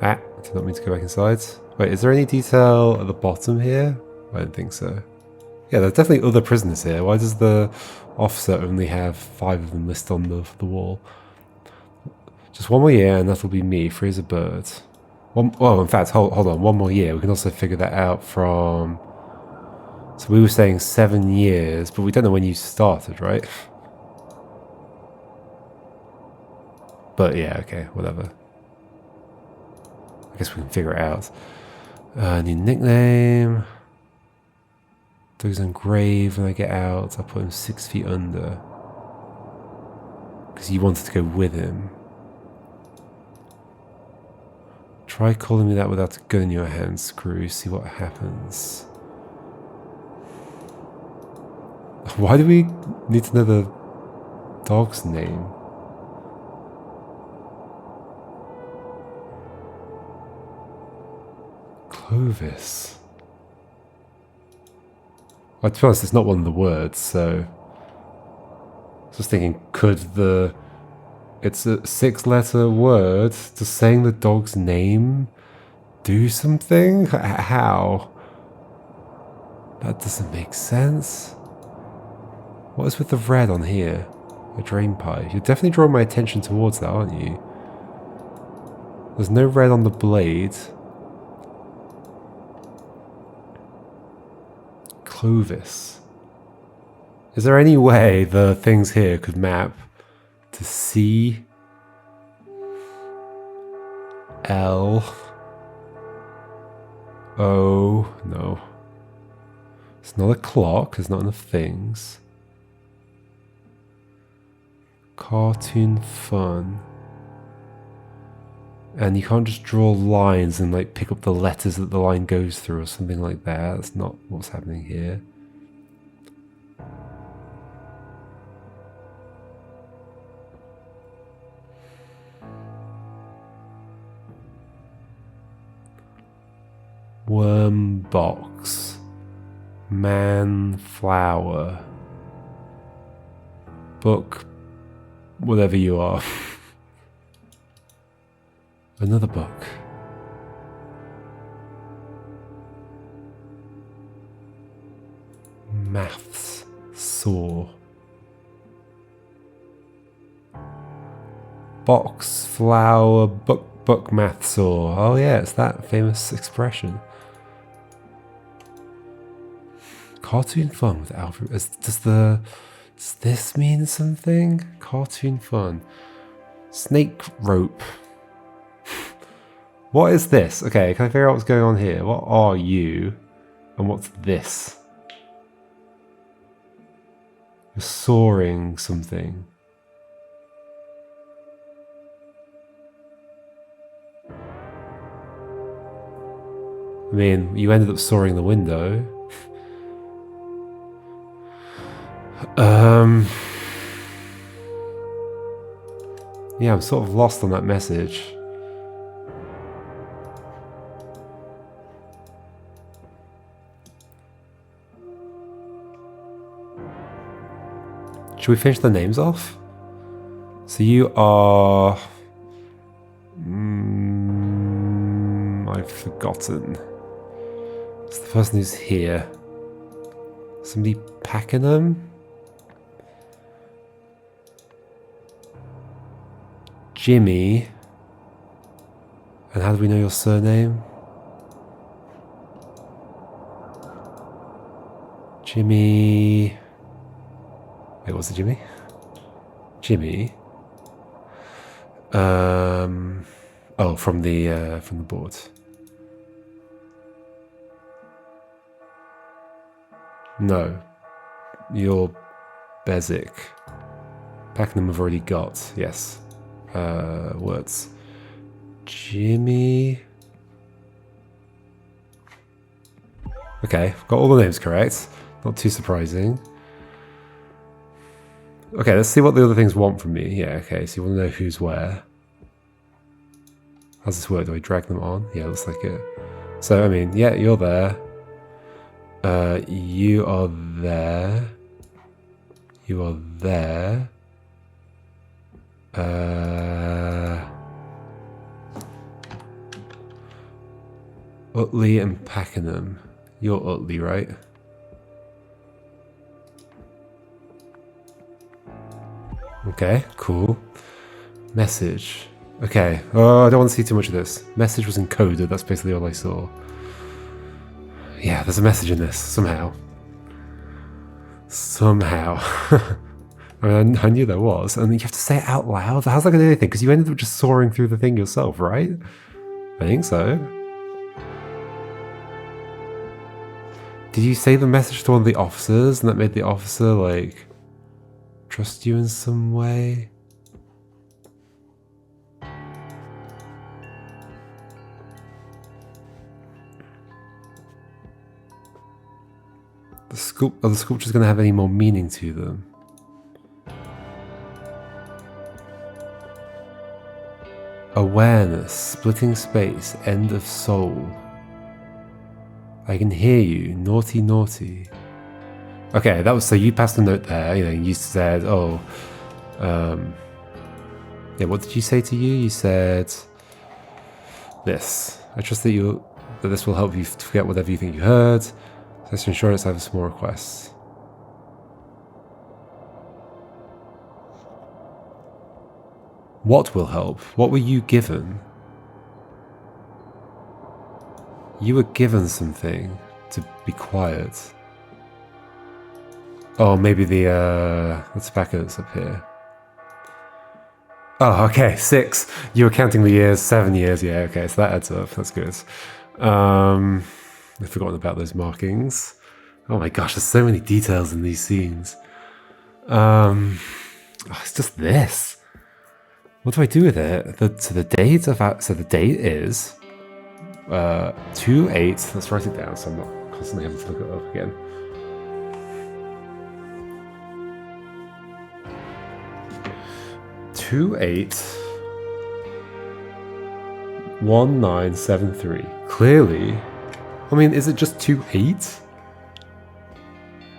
S1: Ah, did not mean to go back inside. Wait, is there any detail at the bottom here? I don't think so. Yeah, there's definitely other prisoners here. Why does the officer only have 5 of them listed on the wall? Just 1 more year and that'll be me, free as a bird. Well, in fact, hold on, 1 more year. We can also figure that out from... So we were saying 7 years, but we don't know when you started, right? But yeah, okay, whatever. I guess we can figure it out. New nickname. Doug's engraved when I get out. I'll put him 6 feet under. Because you wanted to go with him. Try calling me that without a gun in your hand, Screw. See what happens. Why do we need to know the dog's name? Clovis. Well, to be honest, it's not one of the words, so... I was just thinking, could the... It's a 6-letter word. Does saying the dog's name do something? How? That doesn't make sense. What is with the red on here? A drain pipe. You're definitely drawing my attention towards that, aren't you? There's no red on the blade. Clovis. Is there any way the things here could map to C L O? No. It's not a clock, there's not enough things. Cartoon fun. And you can't just draw lines and like pick up the letters that the line goes through or something like that. That's not what's happening here. Worm box. Man flower. Book. Whatever you are. Another book. Maths. Saw. Box, flower, book, math, saw. Oh yeah, it's that famous expression. Cartoon fun with Alfred. Does this mean something? Cartoon fun. Snake rope. What is this? Okay, can I figure out what's going on here? What are you? And what's this? You're soaring something. I mean, you ended up soaring the window. Yeah, I'm sort of lost on that message. Should we finish the names off? So you are... I've forgotten. It's the person who's here. Somebody packing them? Jimmy. And how do we know your surname? Jimmy... Wait, what's it, Jimmy? Jimmy. Oh, from the board. No. You're Bezic. Packing we've already got. Yes. Words. Jimmy. Okay, got all the names correct. Not too surprising. Okay, let's see what the other things want from me. Yeah, okay, so you want to know who's where. How's this work? Do I drag them on? Yeah, looks like it. So, I mean, yeah, you're there. You are there. You are there. Utley and Pakenham. You're Utley, right? Okay, cool. Message. Okay. Oh, I don't want to see too much of this. Message was encoded. That's basically all I saw. Yeah, there's a message in this. Somehow. Somehow. I mean, I knew there was. And you have to say it out loud. How's that going to do anything? Because you ended up just soaring through the thing yourself, right? I think so. Did you say the message to one of the officers and that made the officer, like, trust you in some way? Are the sculptures going to have any more meaning to them? Awareness, splitting space, end of soul. I can hear you, naughty, naughty. Okay, that was, so you passed a note there, you know, you said, oh, yeah, what did you say to you? You said this. I trust that this will help you to forget whatever you think you heard. Test insurance, I have a small request. What will help? What were you given? You were given something to be quiet. Oh, maybe the tobaccos up here. Oh, okay, 6. You were counting the years, 7 years. Yeah, okay, so that adds up. That's good. I've forgotten about those markings. Oh my gosh, there's so many details in these scenes. It's just this. What do I do with it? So the date is 2/8. Let's write it down so I'm not constantly having to look it up again. Two 8 1973. Clearly, I mean, is it just 2/8?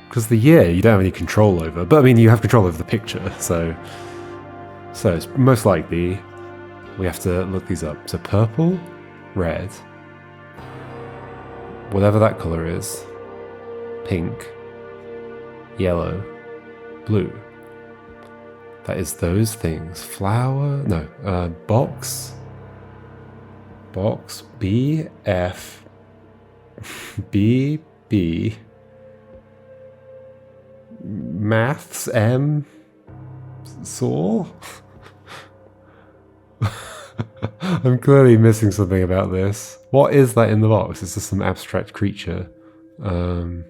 S1: Because the year you don't have any control over, but I mean you have control over the picture, so it's most likely we have to look these up. So purple, red, whatever that color is, pink, yellow, blue. That is those things. Flower, no, box, B, F, B, B, Maths M saw. I'm clearly missing something about this. What is that in the box? It's just some abstract creature. And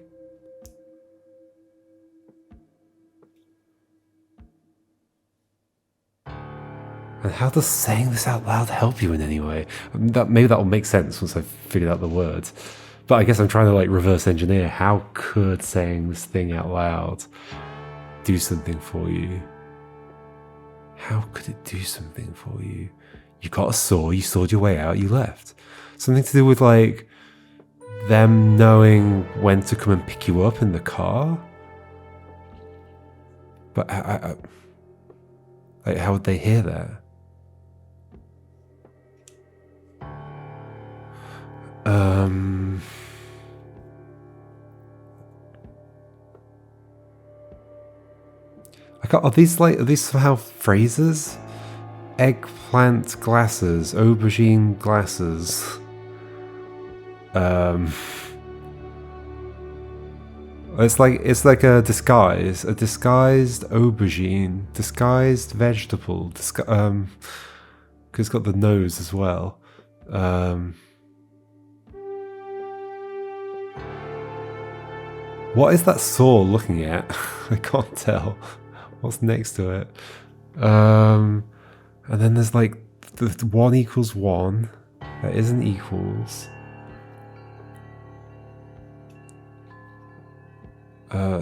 S1: how does saying this out loud help you in any way? Maybe that will make sense once I've figured out the words. But I guess I'm trying to like reverse engineer. How could saying this thing out loud do something for you? How could it do something for you? You got a saw, you sawed your way out, you left. Something to do with like them knowing when to come and pick you up in the car? But like, how would they hear that? Are these somehow phrases? Eggplant glasses, aubergine glasses. It's like a disguised aubergine, disguised vegetable, because it's got the nose as well. What is that saw looking at? I can't tell. What's next to it? And then there's like the 1 equals 1. That isn't equals.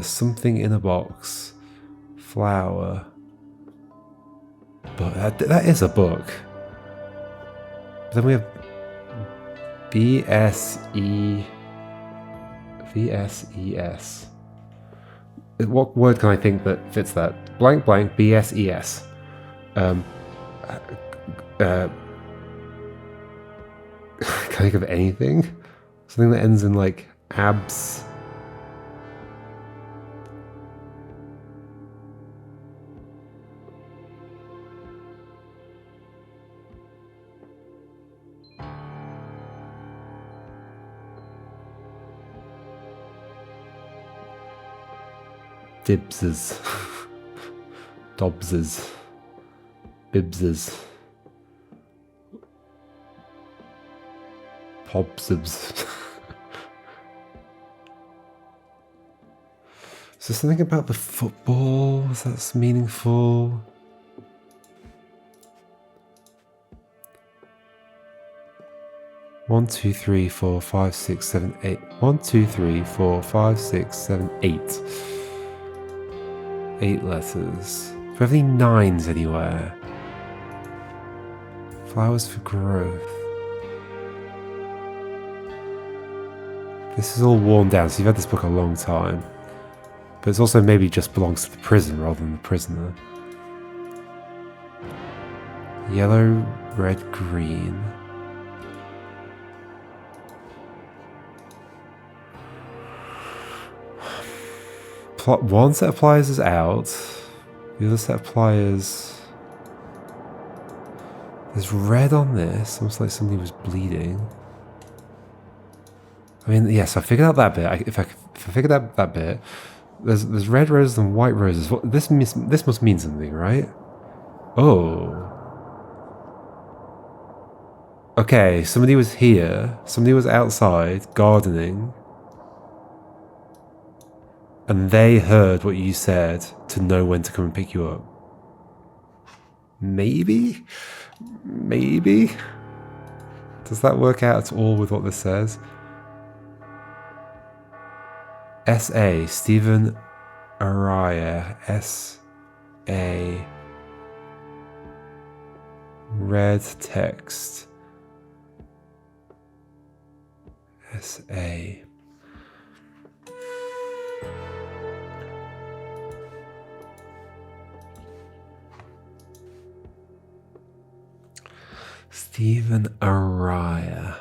S1: Something in a box. Flower. But that is a book. But then we have BSES. What word can I think that fits that? Blank blank BSES. Can I think of anything? Something that ends in like abs. Dibses. Dobses. Bibses. Pobsibs. Is there something about the football that's meaningful? One, two, three, four, five, six, seven, eight. 1, 2, 3, 4, 5, 6, 7, 8. 8 letters. Do we have any 9s anywhere? Flowers for growth. This is all worn down, so you've had this book a long time. But it's also maybe just belongs to the prison rather than the prisoner. Yellow, red, green. One set of pliers is out. The other set of pliers... There's red on this. Almost like somebody was bleeding. I mean, yes, I figured out that bit. If I figured out that bit, there's red roses and white roses. This must mean something, right? Oh. Okay, somebody was here. Somebody was outside gardening. And they heard what you said to know when to come and pick you up. Maybe? Maybe? Does that work out at all with what this says? S.A. Stephen Araya. S.A. Red text. S.A. Stephen Araya.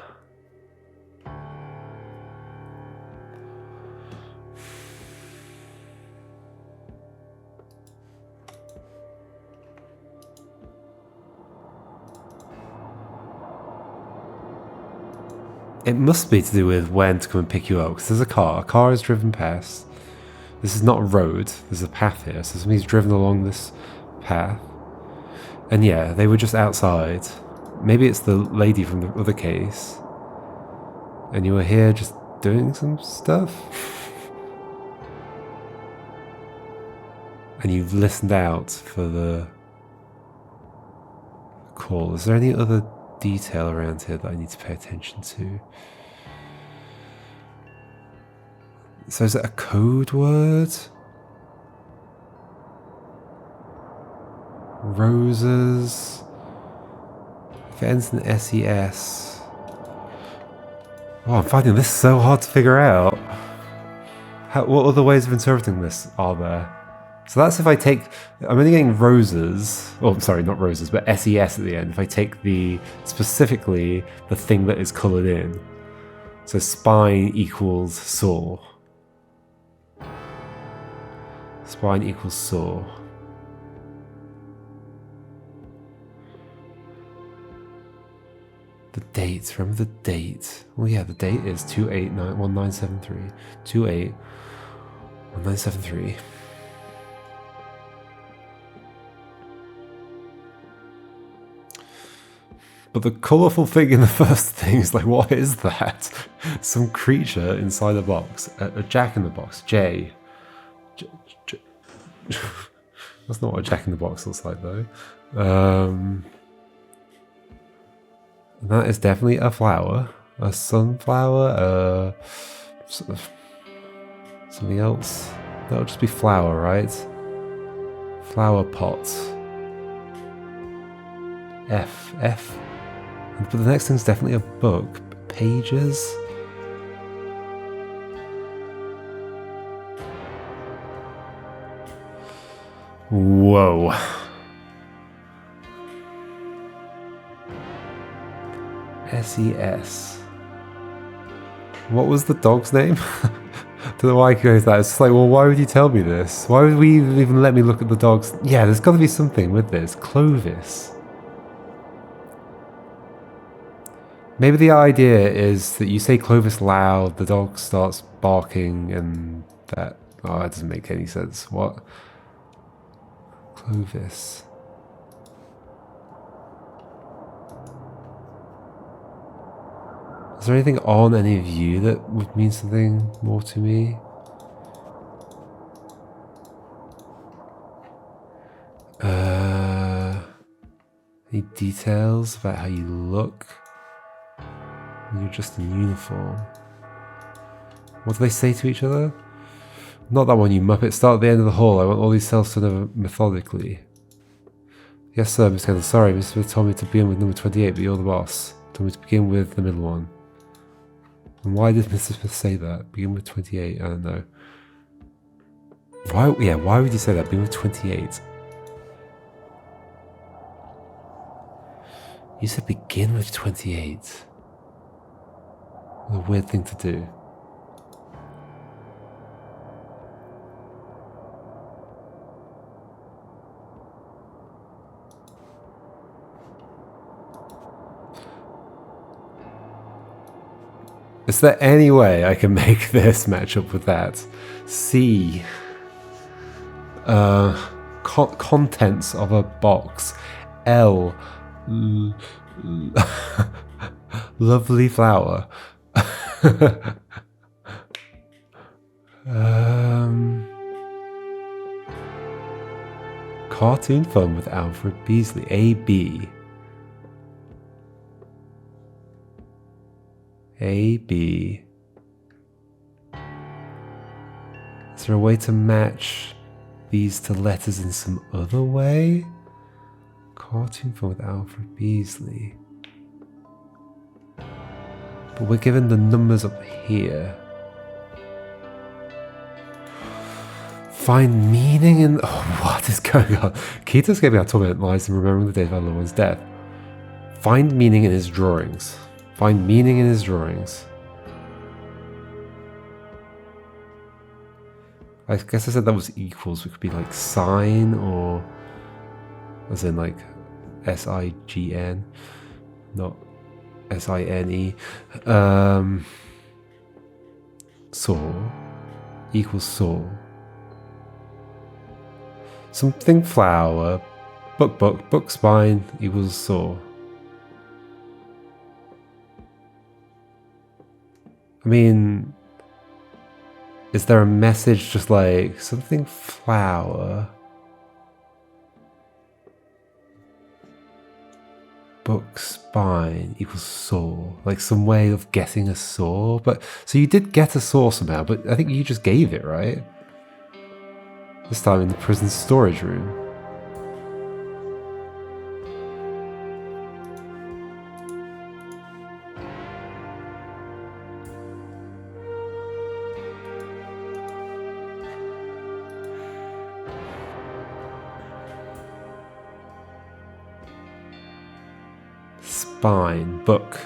S1: It must be to do with when to come and pick you up, because there's a car. A car is driven past. This is not a road. There's a path here. So somebody's driven along this path. And yeah, they were just outside. Maybe it's the lady from the other case. And you were here just doing some stuff. And you've listened out for the call. Is there any other detail around here that I need to pay attention to? So is it a code word? Roses. If it ends in SES. Oh, I'm finding this so hard to figure out. What other ways of interpreting this are there? So that's if I take, I'm only getting roses, oh sorry, not roses, but SES at the end, if I take specifically the thing that is coloured in. So spine equals saw. Spine equals saw. The date, remember the date. Oh yeah, the date is 281973. 281973. But the colourful thing in the first thing is like, what is that? Some creature inside a box. A jack in the box. J. That's not what a jack in the box looks like though. That is definitely a flower. A sunflower. Something else. That would just be flower, right? Flower pot. F. But the next thing's definitely a book. Pages. Whoa. SES. What was the dog's name? Don't know why I go with that. It's just like, well, why would you tell me this? Why would we even let me look at the dog's... Yeah, there's got to be something with this. Clovis. Maybe the idea is that you say Clovis loud, the dog starts barking, and that... Oh, that doesn't make any sense. What? Clovis. Is there anything on any of you that would mean something more to me? Any details about how you look? You're just in uniform. What do they say to each other? Not that one, you muppet. Start at the end of the hall. I want all these cells to know methodically. Yes, sir, Miss Kendall. Sorry, Mr. Smith told me to begin with number 28, but you're the boss. Told me to begin with the middle one. And why did Mr. Smith say that? Begin with 28, I don't know. Why? Yeah, why would you say that? Begin with 28. You said begin with 28. What a weird thing to do. Is there any way I can make this match up with that? C. Contents of a box. L. Lovely flower. Cartoon fun with Alfred Beasley. A.B. A.B. Is there a way to match these to letters in some other way? Cartoon fun with Alfred Beasley. But we're given the numbers up here. Find meaning in... Oh, what is going on? Keto escaping our torment lies in remembering the date of our loved one's death. Find meaning in his drawings. Find meaning in his drawings. I guess I said that was equals. It could be like sign or... As in like S-I-G-N. Not S-I-N-E. Saw equals saw. Something flower. Book spine equals saw. I mean, is there a message just like something flower? Book spine equals saw. Like some way of getting a saw. But so you did get a saw somehow, but I think you just gave it, right? This time in the prison storage room. Spine, book.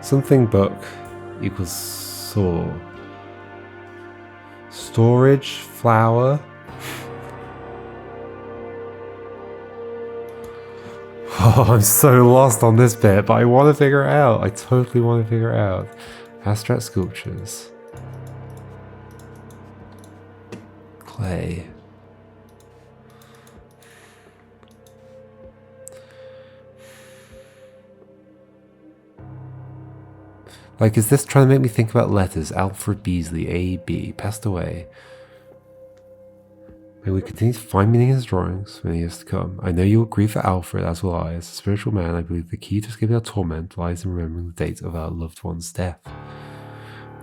S1: Something book equals saw. Storage, flower. Oh, I'm so lost on this bit, but I want to figure it out. I totally want to figure it out. Abstract sculptures. Clay. Like, is this trying to make me think about letters? Alfred Beasley, A.B., passed away. May we continue to find meaning in his drawings in the years to come. I know you will grieve for Alfred, as will I. As a spiritual man, I believe the key to escaping our torment lies in remembering the date of our loved one's death.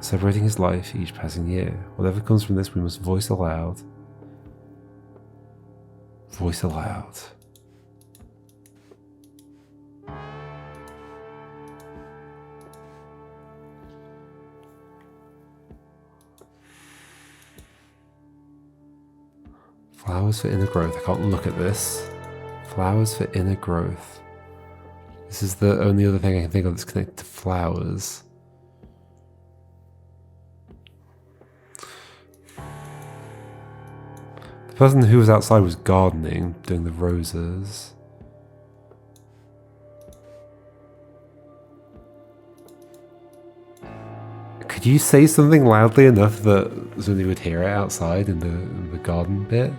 S1: Celebrating his life each passing year. Whatever comes from this, we must voice aloud. Voice aloud. Flowers for inner growth. I can't look at this. Flowers for inner growth. This is the only other thing I can think of that's connected to flowers. The person who was outside was gardening, doing the roses. Could you say something loudly enough that somebody would hear it outside in the garden bit?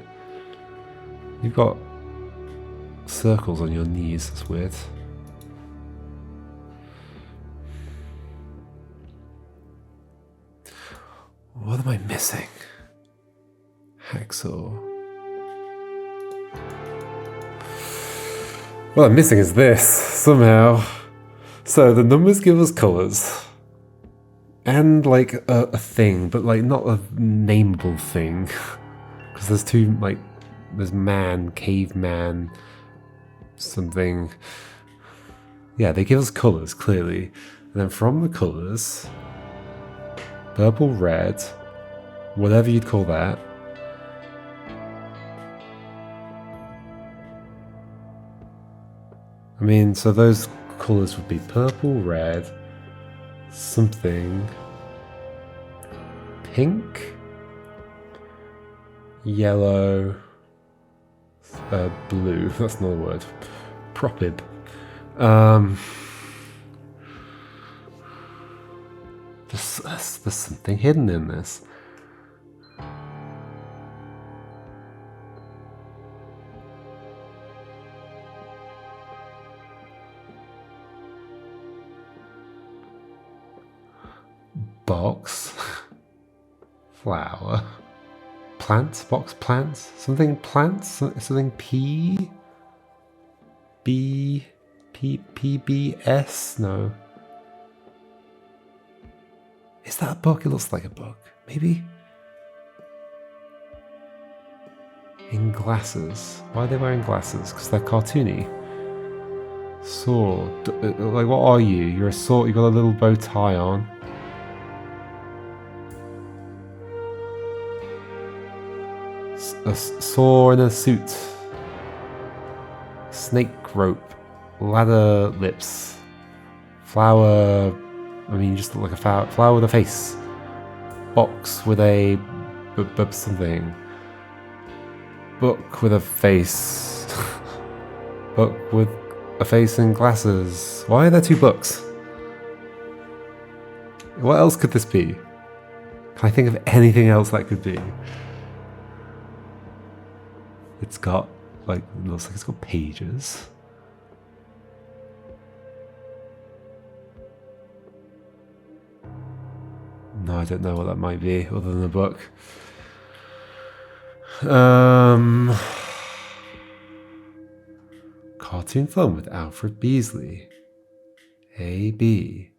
S1: You've got circles on your knees, that's weird. What am I missing? Hacksaw. What I'm missing is this, somehow. So the numbers give us colours. And like a thing, but like not a nameable thing. Because there's two, like, there's man, caveman, something. Yeah, they give us colours, clearly. And then from the colours, purple, red, whatever you'd call that. I mean, so those colours would be purple, red, something, pink, yellow, blue, that's not a word, propib. There's something hidden in this. Box, flower, plants, box, plants, something plants, something P, B, B, S, no. Is that a book? It looks like a book, maybe? In glasses. Why are they wearing glasses? Because they're cartoony. Sword, like what are you? You're a sword, you've got a little bow tie on. A saw in a suit. Snake rope. Ladder lips. Flower. I mean, you just look like a flower with a face. Box with a something. Book with a face. Book with a face and glasses. Why are there two books? What else could this be? Can I think of anything else that could be? It's got, like, it looks like it's got pages. No, I don't know what that might be other than a book. Cartoon film with Alfred Beasley. A.B.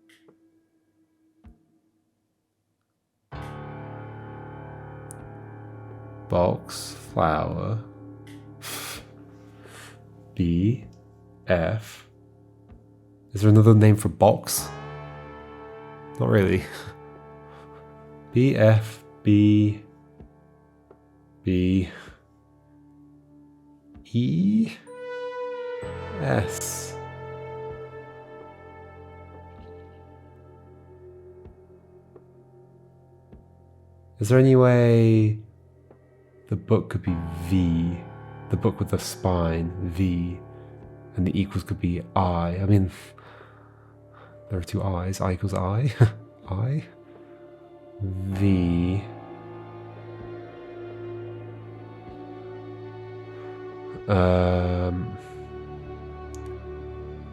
S1: Box, flower. B. F. Is there another name for box? Not really. B. F. B. B. E. S. Is there any way the book could be V? The book with the spine, V, and the equals could be I. I mean, there are two I's. I equals I. I. V.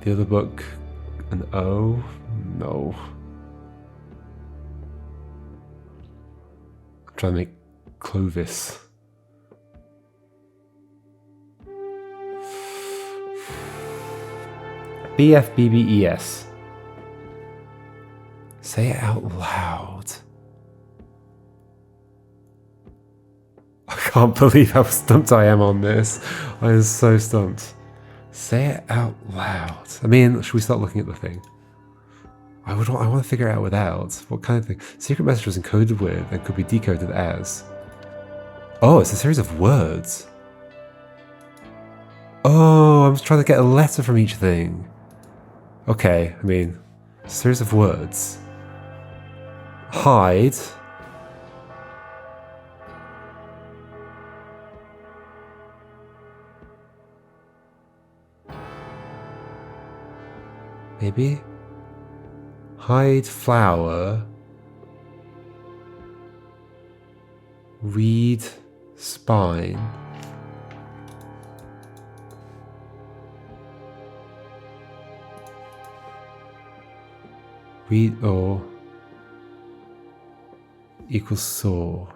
S1: The other book, an O? No. I'm trying to make Clovis. BFBBES. Say it out loud. I can't believe how stumped I am on this. I am so stumped. Say it out loud. I mean, should we start looking at the thing? I want to figure it out without. What kind of thing? Secret message was encoded with and could be decoded as. Oh, it's a series of words. Oh, I'm just trying to get a letter from each thing. Okay, I mean, a series of words. Hide. Maybe? Hide flower. Read spine. Read or equals saw.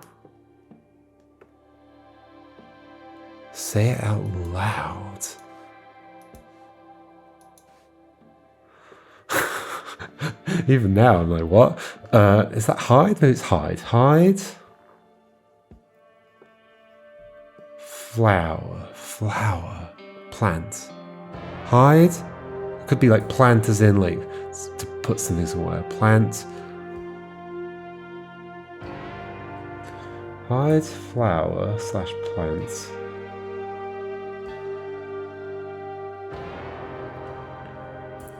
S1: Say it out loud. Even now, I'm like, what? Is that hide? No, it's hide. Hide. Flower. Flower. Plant. Hide. It could be like plant as in like to put something somewhere. Plant. Hide flower / plant.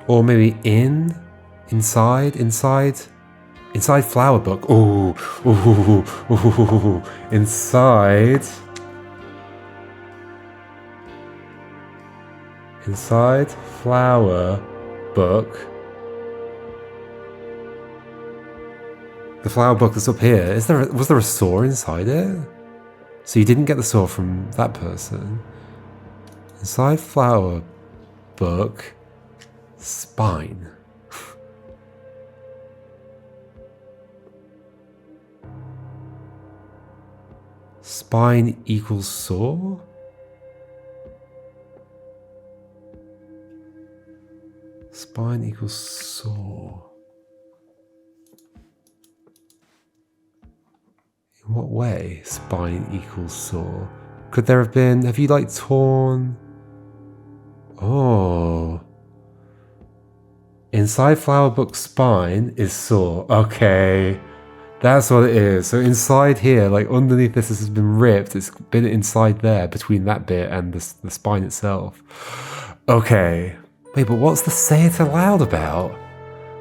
S1: Or maybe inside flower book. Ooh, inside flower book. The flower book that's up here. Was there a saw inside it? So you didn't get the saw from that person. Inside flower book. Spine. Spine equals saw? Spine equals saw. In what way? Spine equals saw. Could there have been... Have you like torn... Oh... Inside flower book spine is saw. Okay. That's what it is. So inside here, like underneath this has been ripped. It's been inside there between that bit and the spine itself. Okay. Wait, but what's the say it aloud about?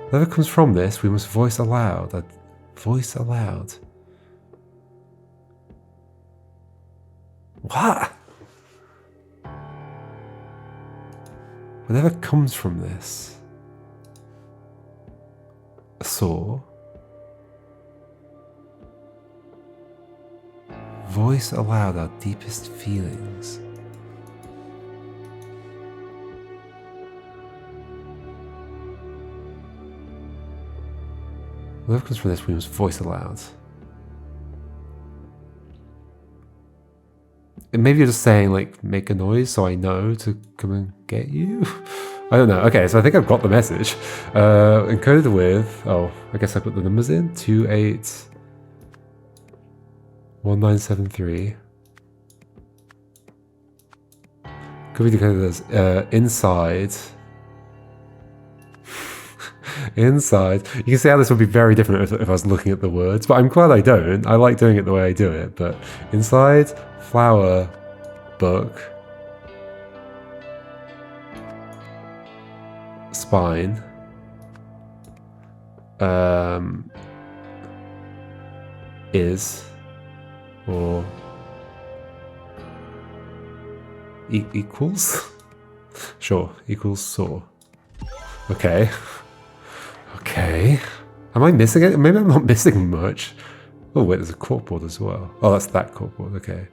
S1: Whatever comes from this, we must voice aloud. Voice aloud. What? Whatever comes from this. A saw. Voice aloud our deepest feelings. Whatever comes from this, we must voice aloud. And maybe you're just saying, like, make a noise so I know to come and get you? I don't know. Okay, so I think I've got the message. Encoded with, oh, I guess I put the numbers in. 281973. Could be decoded as inside. Inside. You can see how this would be very different if I was looking at the words, but I'm glad I don't. I like doing it the way I do it, but inside, flower, book, spine, is, or equals? Sure, equals saw. Okay. Okay. Am I missing it? Maybe I'm not missing much. Oh wait, there's a corkboard as well. Oh, that's that corkboard, okay.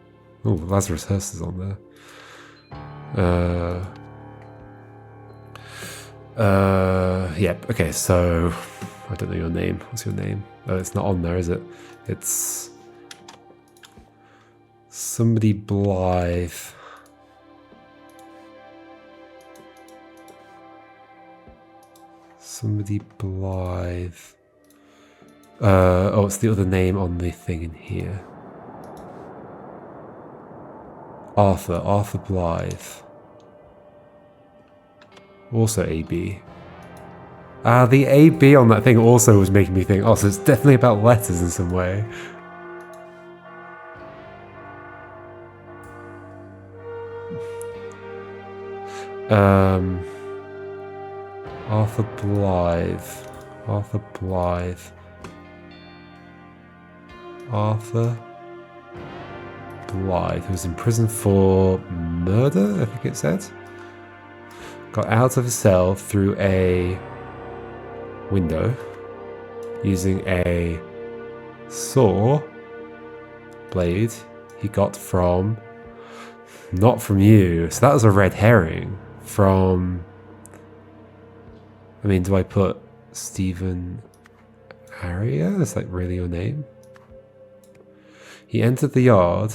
S1: Oh, Lazarus Hearst is on there. Yep, okay, so I don't know your name. What's your name? Oh, it's not on there, is it? It's somebody Blythe. Somebody Blythe. Oh, it's the other name on the thing in here. Arthur Blythe. Also AB. The AB on that thing also was making me think, oh, so it's definitely about letters in some way. Arthur Blythe. Arthur Blythe. Arthur Blythe, who was in prison for murder, I think it said. Got out of his cell through a window using a saw blade he got from, not from you, so that was a red herring. From, I mean, do I put Stephen Aria? Is that really your name? He entered the yard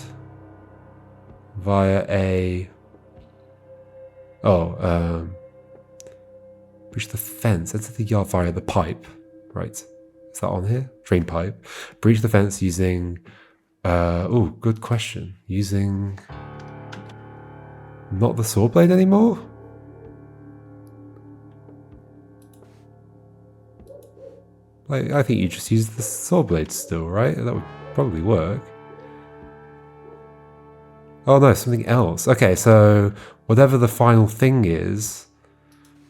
S1: via a, breached the fence, entered the yard via the pipe, right? Is that on here? Drain pipe. Breached the fence using, oh, good question. Using, not the saw blade anymore? Like, I think you just use the saw blade still, right? That would probably work. Oh no, something else. Okay, so whatever the final thing is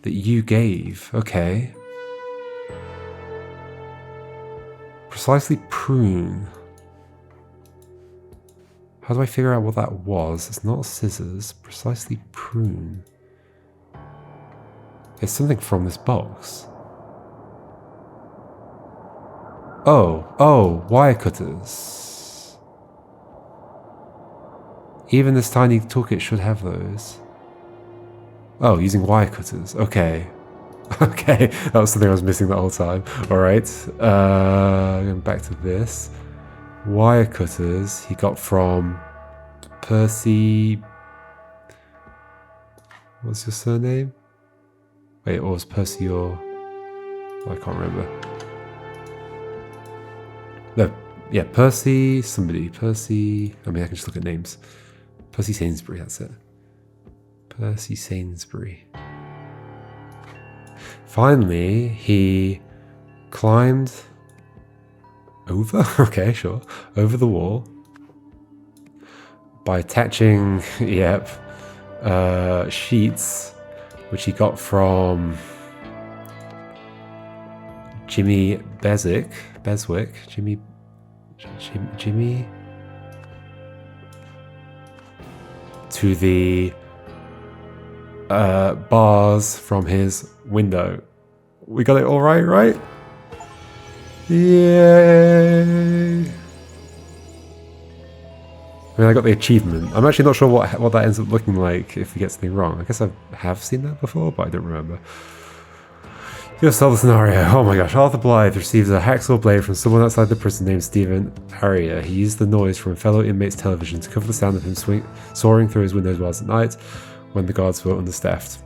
S1: that you gave, okay. Precisely prune. How do I figure out what that was? It's not scissors. Precisely prune. It's something from this box. Oh, wire cutters. Even this tiny toolkit should have those. Oh, using wire cutters. Okay. Okay, that was something I was missing the whole time. Alright, going back to this. Wire cutters he got from Percy... What's your surname? Wait, or was Percy your... I can't remember. No, yeah, Percy, somebody. Percy, I mean, I can just look at names. Percy Sainsbury, that's it. Percy Sainsbury. Finally, he climbed over, okay, sure, over the wall by attaching, yep, sheets, which he got from Jimmy Beswick, Jimmy, to the bars from his window. We got it all right, right? Yay! I mean, I got the achievement. I'm actually not sure what that ends up looking like if he gets anything wrong. I guess I have seen that before, but I don't remember. Just solve the scenario. Oh my gosh. Arthur Blythe receives a hacksaw blade from someone outside the prison named Stephen Harrier. He used the noise from a fellow inmate's television to cover the sound of him soaring through his windows whilst at night when the guards were understaffed.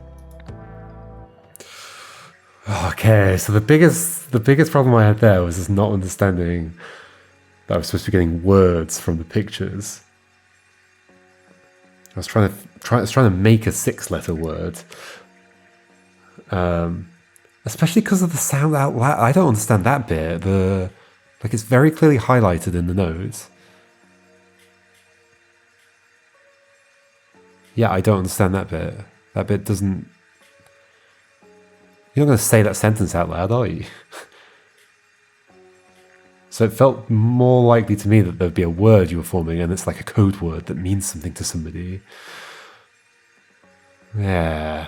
S1: Okay, so the biggest problem I had there was just not understanding that I was supposed to be getting words from the pictures. I was trying to make a 6-letter word. Especially because of the sound out loud. I don't understand that bit. It's very clearly highlighted in the notes. Yeah, I don't understand that bit. That bit doesn't... You're not going to say that sentence out loud, are you? So it felt more likely to me that there'd be a word you were forming and it's like a code word that means something to somebody. Yeah.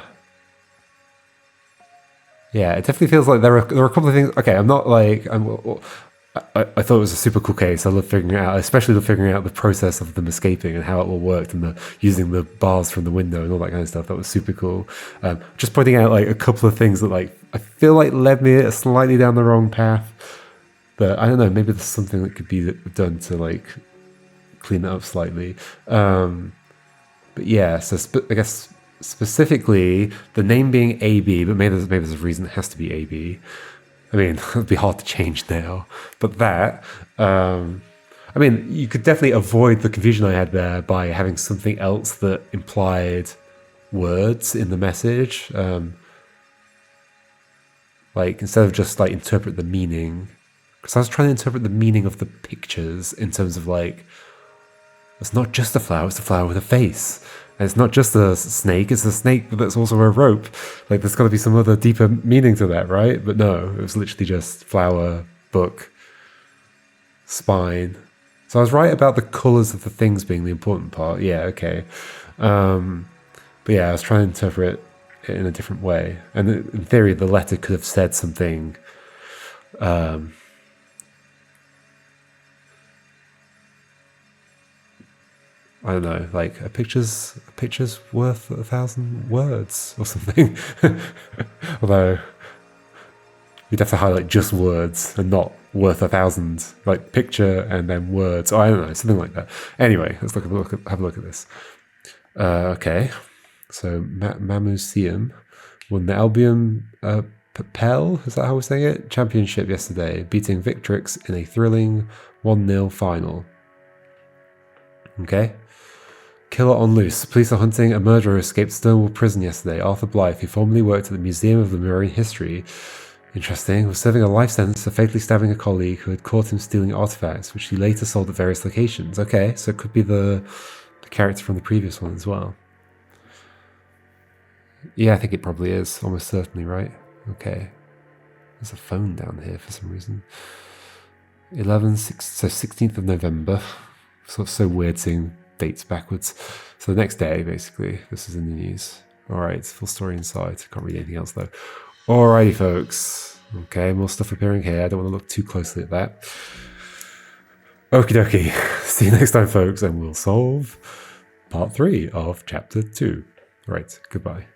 S1: Yeah, it definitely feels like there are a couple of things. Okay, I'm not like I thought it was a super cool case. I love figuring it out, especially love figuring out the process of them escaping and how it all worked, and using the bars from the window and all that kind of stuff. That was super cool. Just pointing out like a couple of things that like I feel like led me slightly down the wrong path. But I don't know. Maybe there's something that could be done to like clean it up slightly. But yeah, so I guess. Specifically, the name being AB, but maybe there's a reason it has to be AB. I mean, it'd be hard to change now. But that, I mean, you could definitely avoid the confusion I had there by having something else that implied words in the message. Like, instead of just like interpret the meaning. Because I was trying to interpret the meaning of the pictures in terms of like, it's not just a flower, it's a flower with a face. And it's not just a snake, it's a snake that's also a rope. Like, there's got to be some other deeper meaning to that, right? But no, it was literally just flower, book, spine. So I was right about the colours of the things being the important part. Yeah, okay. But yeah, I was trying to interpret it in a different way. And in theory, the letter could have said something... I don't know, like a picture's worth 1,000 words or something. Although you'd have to highlight just words and not worth 1,000, like picture and then words. Oh, I don't know, something like that. Anyway, let's have a look at this. Okay, so Mamuseum won the Albion Pell, is that how we're saying it? Championship yesterday, beating Victrix in a thrilling 1-0 final. Okay. Killer on loose. Police are hunting a murderer who escaped Stonewall Prison yesterday. Arthur Blythe, who formerly worked at the Museum of the Marine History, interesting, was serving a life sentence for fatally stabbing a colleague who had caught him stealing artifacts, which he later sold at various locations. Okay, so it could be the character from the previous one as well. Yeah, I think it probably is. Almost certainly, right? Okay. There's a phone down here for some reason. 16th of November. So weird seeing dates backwards. So the next day, basically, this is in the news. All right, full story inside. Can't read anything else though. Alrighty, folks. Okay, more stuff appearing here. I don't want to look too closely at that. Okie dokie. See you next time, folks, and we'll solve part 3 of chapter 2. All right, goodbye.